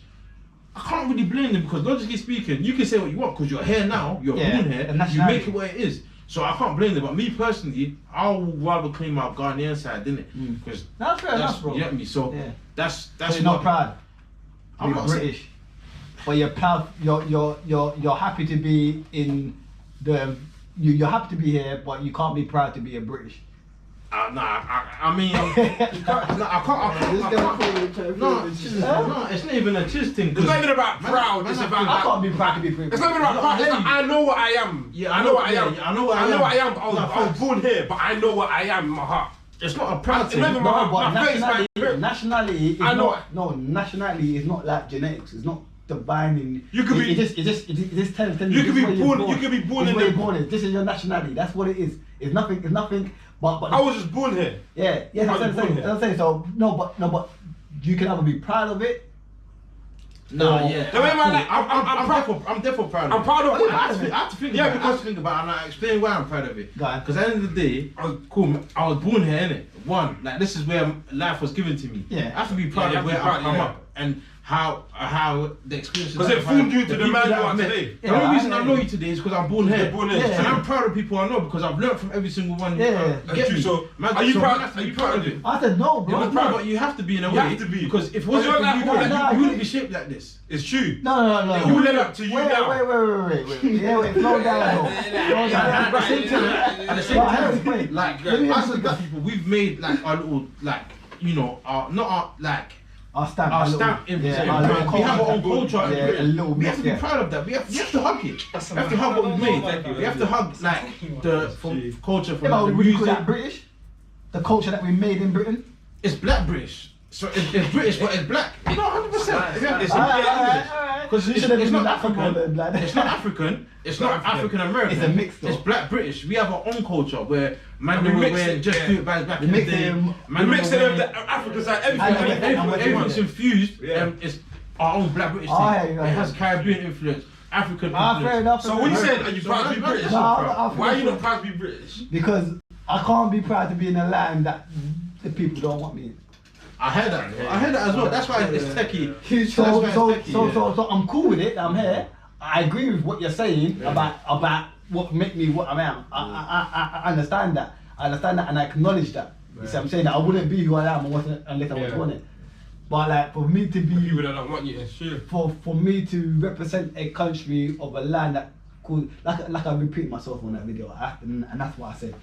I can't really blame them, because logically speaking, you can say what you want because you're here now, you're born here, and you make it what it is. So I can't blame them. But me personally, I would rather claim my Ghanaian side, didn't it? Because that's fair enough, bro. You get me? So that's so you're not proud. I'm not British, but you're proud. You're happy to be in the. You're happy to be here, but you can't be proud to be a British. I mean, I can't. No, it's not even a chiz thing. It's not even about proud. It's about. I can't be proud to be British. It's not even about proud. It's like, I know what I am. Yeah, I know what I am. I know what I am. I was born here, but I know what I am in my heart. It's not a proud thing. No, but nationality is nationality is not like genetics. It's not defining. You could be. It just tells you. You could be born. You could be born in the. This is your nationality. That's what it is. It's nothing. But I was just born here. Yeah. That's what I'm saying. So but you can either be proud of it. No, I'm definitely proud of it. I'm proud of it. I have to think about it, and I explain why I'm proud of it. Because at the end of the day, I was born here, innit? One, like, this is where life was given to me. Yeah. I have to be proud of where I've come up and how the experiences. Because it formed you to the man you are today. The only reason I know you today is because I'm born here. And I'm proud of people I know because I've learned from every single one. Get you. So are you proud? Are you proud of it? I said no, bro. No, but you have to be in a way. You have to be. Because if it wasn't for you wouldn't be shaped like this. It's true. No. You led up to you now. Wait. Yeah, slow down. At the same time, like us as black people, we've made like our little, like, you know, our stamp in Britain. We have our own culture in Britain. We have to be proud of that. We have to hug it. We have to hug what we've made. We have to hug like the culture from the would you call music. that British? The culture that we made in Britain? It's black British. So it's British, but it's black. No, 100%. Because it's not African. It's not African. It's not African American. It's a mix though. It's black British. We have our own culture where man were wearing just do it back in the day. We mix it of the African side, everything's infused. It's our own black British thing. It has Caribbean influence, African influence. Fair enough. So what you saying? Are you proud to be British? Why are you not proud to be British? Because I can't be proud to be in a land that the people don't want me in. I heard that as well. That's why it's techie. So I'm cool with it. I'm here. I agree with what you're saying about what make me what I am. I understand that. And I acknowledge that. You see, I'm saying that I wouldn't be who I am unless I was wanted. But like for me to be people that don't want you, sure. For me to represent a country of a land that could, like I repeat myself on that video, and that's what I said.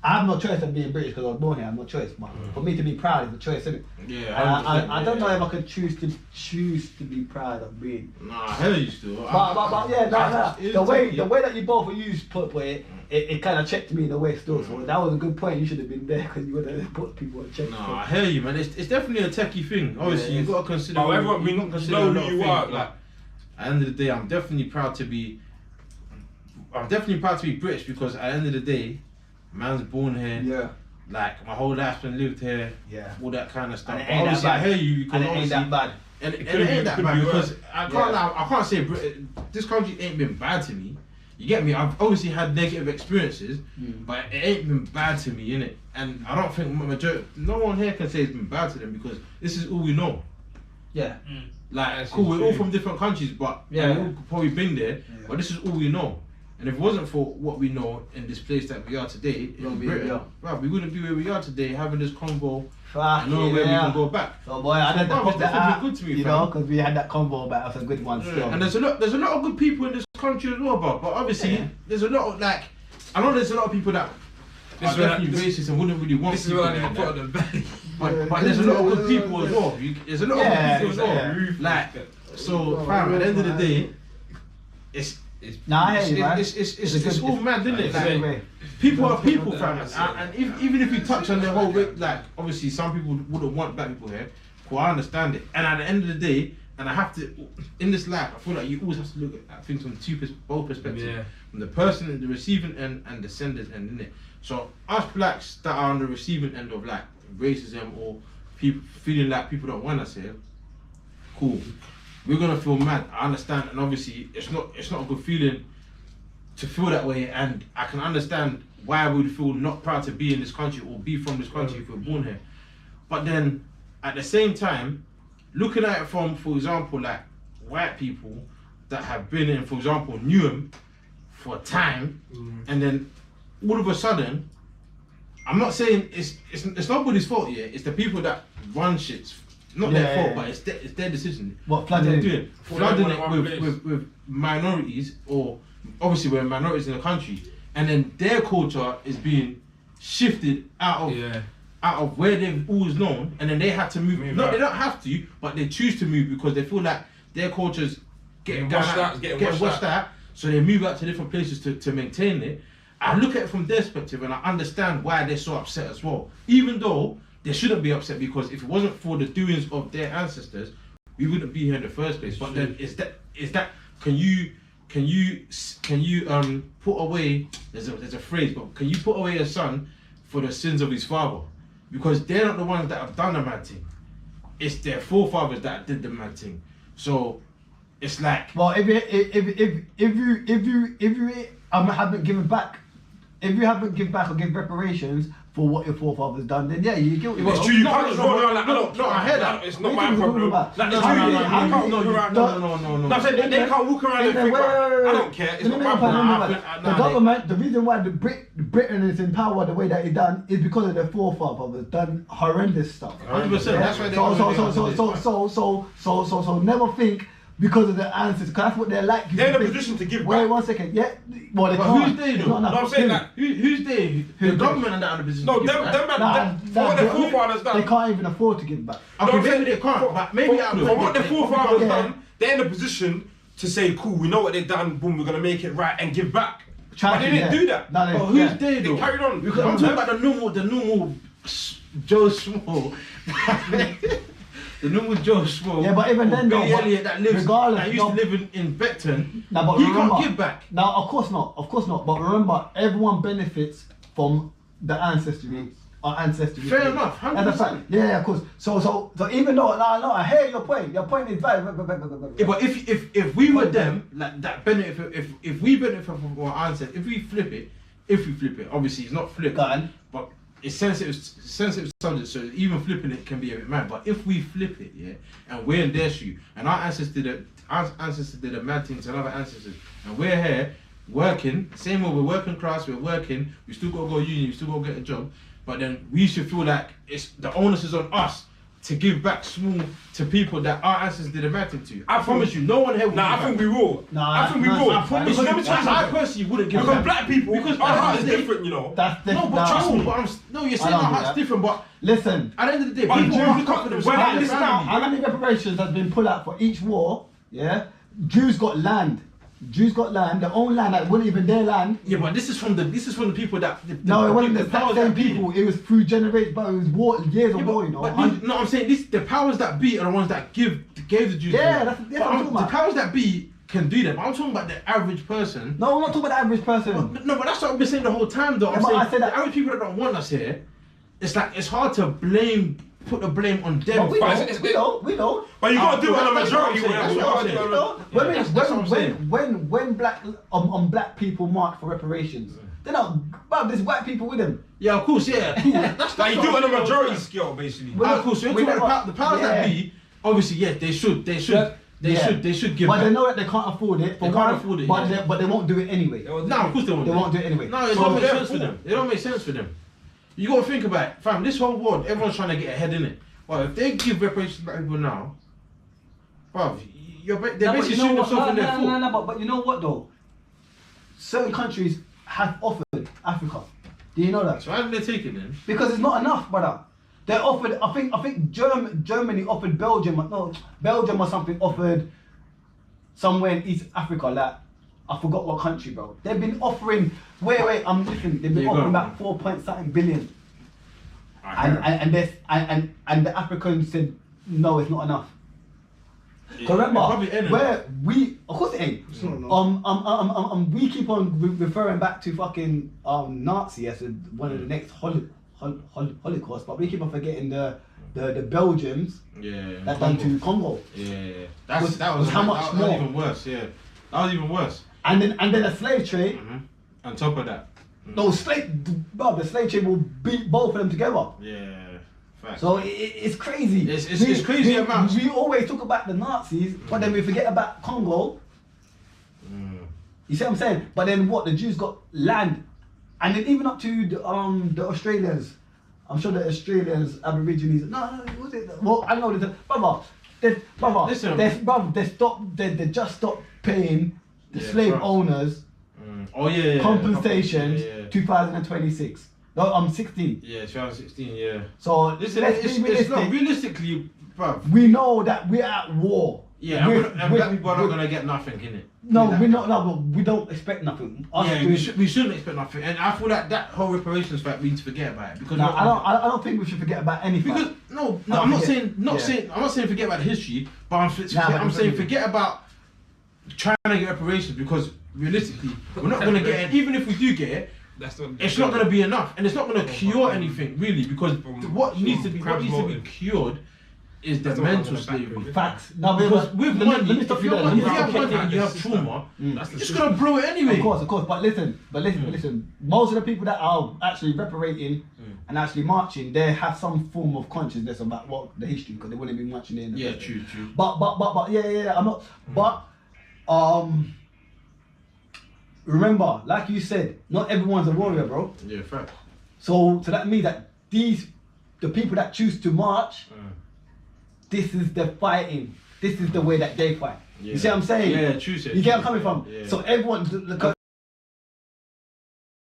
I have no choice of being British because I was born here. I have no choice, but for me to be proud is a choice, isn't it? Yeah, And I don't know if I could choose to be proud of being. Nah, hell you still. But yeah, the way that you both of you put it kind of checked me in a way still. So that was a good point. You should have been there because you would have put people in check. Nah, I hear you, man. It's definitely a techie thing. Obviously, Yeah, you've got to consider. But everyone, we know who you are. Like, at the end of the day, I'm definitely proud to be British because at the end of the day, man's born here. Yeah. Like my whole life's been lived here. Yeah. All that kind of stuff. And it But ain't obviously, that I bad. hear you. And it ain't that bad. And it could be- ain't that could bad be because worse. I can't say this country ain't been bad to me. You get me? I've obviously had negative experiences, but it ain't been bad to me, innit? And I don't think no one here can say it's been bad to them because this is all we know. Yeah. Like, That's cool, we're all true. from different countries, but Yeah. we've all probably been there. But this is all we know. And if it wasn't for what we know in this place that we are today, in Britain, right, we wouldn't be where we are today, having this convo, and knowing where we can go back. So boy, I had to Bruv, put it's that definitely out, good to me, you fam. know, because we had that convo about us, a good one still. And there's a lot of good people in this country as well, but obviously Yeah. there's a lot of I know there's a lot of people that This are is where definitely racist and wouldn't really want This is people what I like need to put that. on the belly. But there's a lot of good people as well. There's a lot of Yeah, good people as well. yeah. Like, so fam, at the end of the day, it's Nah, I hear you, man. it's all mad, isn't it? It's Like, a good way. people are people, fam. And even if you touch on the whole bit, like, obviously some people wouldn't want black people here. Cool, I understand it. And at the end of the day, and I have to, in this life, I feel like you always have to look at things from both perspectives. Yeah. From the person at the receiving end and the sender's end, innit? So us blacks that are on the receiving end of like racism or people feeling like people don't want us here, cool. We're gonna feel mad. I understand, and obviously it's not a good feeling to feel that way, and I can understand why we would feel not proud to be in this country or be from this country if we're born here. But then at the same time, looking at it from, for example, like white people that have been in, for example, Newham for a time, and then all of a sudden, I'm not saying it's nobody's fault, yeah. It's the people that run shits. Not their fault, but it's their decision. What, flooding it? Doing flooding it with minorities, or obviously we're minorities in the country, and then their culture is being shifted out of where they've always known, and then they have to move. No, they don't have to, but they choose to move because they feel like their culture's getting washed out. So they move out to different places to maintain it. I look at it from their perspective and I understand why they're so upset as well. Even though they shouldn't be upset, because if it wasn't for the doings of their ancestors, we wouldn't be here in the first place. But then is that can you put away, there's a phrase, but can you put away a son for the sins of his father? Because they're not the ones that have done the mad thing. It's their forefathers that did the mad thing. So it's like, well, if you haven't given back, if you haven't given back or give reparations for what your forefathers done, then yeah, you're guilty. It's true, you can't just go around like, I heard that. It's not my problem. Like, it's true, you can't walk around. No. I'm saying they can't walk around and think, I don't care, it's not my problem. The government, the reason why Britain is in power the way that it's done is because of their forefathers done horrendous stuff. 100%. That's why they So never think because of their ancestors, because that's what they're like. They're in a position to give Wait back. 1 second, yeah. Well, they But can't. who's they It's though? not enough. No, I'm saying that. Who's they? The government and that are in a position No, to give them back. for what their forefathers They done. can't even afford to give back. Okay, I'm saying maybe they can't, but maybe out of from what their forefathers Yeah. done, they're in a position to say, cool, we know what they've done, boom, we're gonna make it right and give back. But they didn't do that. No, But who's they They though? carried on. Because I'm talking about the normal Joe Small. The normal Joe Small. Yeah, but even then, Billy though, Elliot that lives, regardless, that used to live in Beckton, No, but he remember, can't give back. No, of course not. But remember, everyone benefits from the ancestry. Our ancestry. Fair enough, 100%. That's a fact. Yeah, of course. So even though, no, I hear your point. Your point is valid. Yeah, but if we were them, like that benefit, if we benefit from our ancestors, if we flip it, obviously it's not flipped, Go on. but it's sensitive subject, so even flipping it can be a bit mad. But if we flip it, yeah, and we're in their shoe, and our ancestors did a mad thing to another ancestors, and we're here working, same way we're working class, we're working, we still gotta go uni, we still gotta get a job, but then we should feel like it's the onus is on us to give back small to people that our ancestors did a bad thing to. I promise you, no one here will. Nah, I think we will. Nah, I think we will. I promise you, Let me tell you I something. personally wouldn't give Because back. black people, Because our heart is they- different, you know. That's No, but trust me. But you're saying don't our do heart's that. different, but Listen, at the end of the day, But people Jews are look up to confident. them. right, listen now, how many reparations has been pulled out for each war? Yeah, Jews got land. Jews got land, their own land that wasn't even their land. Yeah, but this is from the people that. No, it wasn't the powers same that be. people. It was through generations, but it was war, years of Yeah, war, you know. no, I'm saying the powers that be are the ones that gave the Jews. Yeah, the that's land. what But I'm talking the about. powers that be can do that. But I'm talking about the average person. No, we're not talking about the average person. No, but that's what I've been saying the whole time, though. Yeah, I'm but saying I said that- the average people that don't want us here. It's like it's hard to put the blame on them. But we But know, it's- we know. But you gotta do it on a That's what I'm majority. saying, whatever. that's You what gotta I'm do it saying. on a- That's what I'm saying. When black people march for reparations, they're not. But there's white people with them. Yeah, of course, yeah. Cool. That's Like you what do it on a I'm saying. majority scale, basically. Well, Of course, so we you're talking never- about the powers yeah. that be. Obviously, yeah, they should give. But back. they know that they can't afford it. They can't afford it, yeah. But they won't do it anyway. No, of course they won't. They won't do it anyway. No, it So don't make sense therefore- for them. It don't make sense for them. You gotta think about it, fam. This whole world, everyone's trying to get ahead in it. Well, if they give reparations to black people now, bruv, they're No, but basically you know shooting what? themselves in their foot. No, but you know what though? Certain countries have offered Africa. Do you know that? So how did they take it then? Because it's not enough, brother. They offered. I think Germany offered Belgium. No, Belgium or something offered somewhere in East Africa. Like I forgot what country, bro. They've been offering. Wait. I'm listening. They've been Yeah, go offering on. about 4 billion. And the Africans said no, it's not enough. Yeah, Remember, it probably ain't where we, of course it ain't. It's not enough. We keep on referring back to fucking Nazi as one of the next Holocaust, but we keep on forgetting the Belgians Yeah. that done to Congo, Yeah. Was Was how much that more? was even worse. Yeah. That was even worse. and then the slave trade. On top of that. No the slave trade will beat both of them together. Yeah. Facts. So it's crazy. It's crazy amounts. We always talk about the Nazis, but then we forget about Congo. You see what I'm saying? But then what? The Jews got land, and then even up to the Australians. I'm sure the Australians, Aborigines. No, was it? Well, I know there's Listen. They just stopped paying the Yeah, slave bro. owners Oh yeah. compensations. Yeah. 2026. No, 16. Yeah, 2016. Yeah. So Listen, let's be it's realistic. not realistically, bruv. We know that we're at war. Yeah, We're- and we're- black people are not we're- gonna get nothing, innit? No, we're not. No, but we don't expect nothing. Us Yeah, doing- we shouldn't expect nothing, and I feel like that whole reparations fact we need to forget about it because No, I don't think we should forget about anything. because no, No, I'm not forget- saying yeah. I'm not saying forget about the history, but I'm but saying forget- forget about trying to get reparations because realistically we're not gonna get it. Even if we do get it, it's not gonna be enough, and it's not gonna cure anything really because what needs to be cured is the mental slavery. Facts. No, Because with let me money, stop if you you there. have Let me money stop you there. and you have trauma, That's the it's gonna blow it anyway. Of course. But listen. Most of the people that are actually reparating and actually marching, they have some form of consciousness about what the history, because they wouldn't be marching in. Yeah, true. But yeah. I'm not. But remember, like you said, not everyone's a warrior, bro. Yeah, fact. So that means that the people that choose to march, this is the fighting. This is the way that they fight. You see what I'm saying? Yeah, true. You get where I'm coming from? Yeah. So everyone,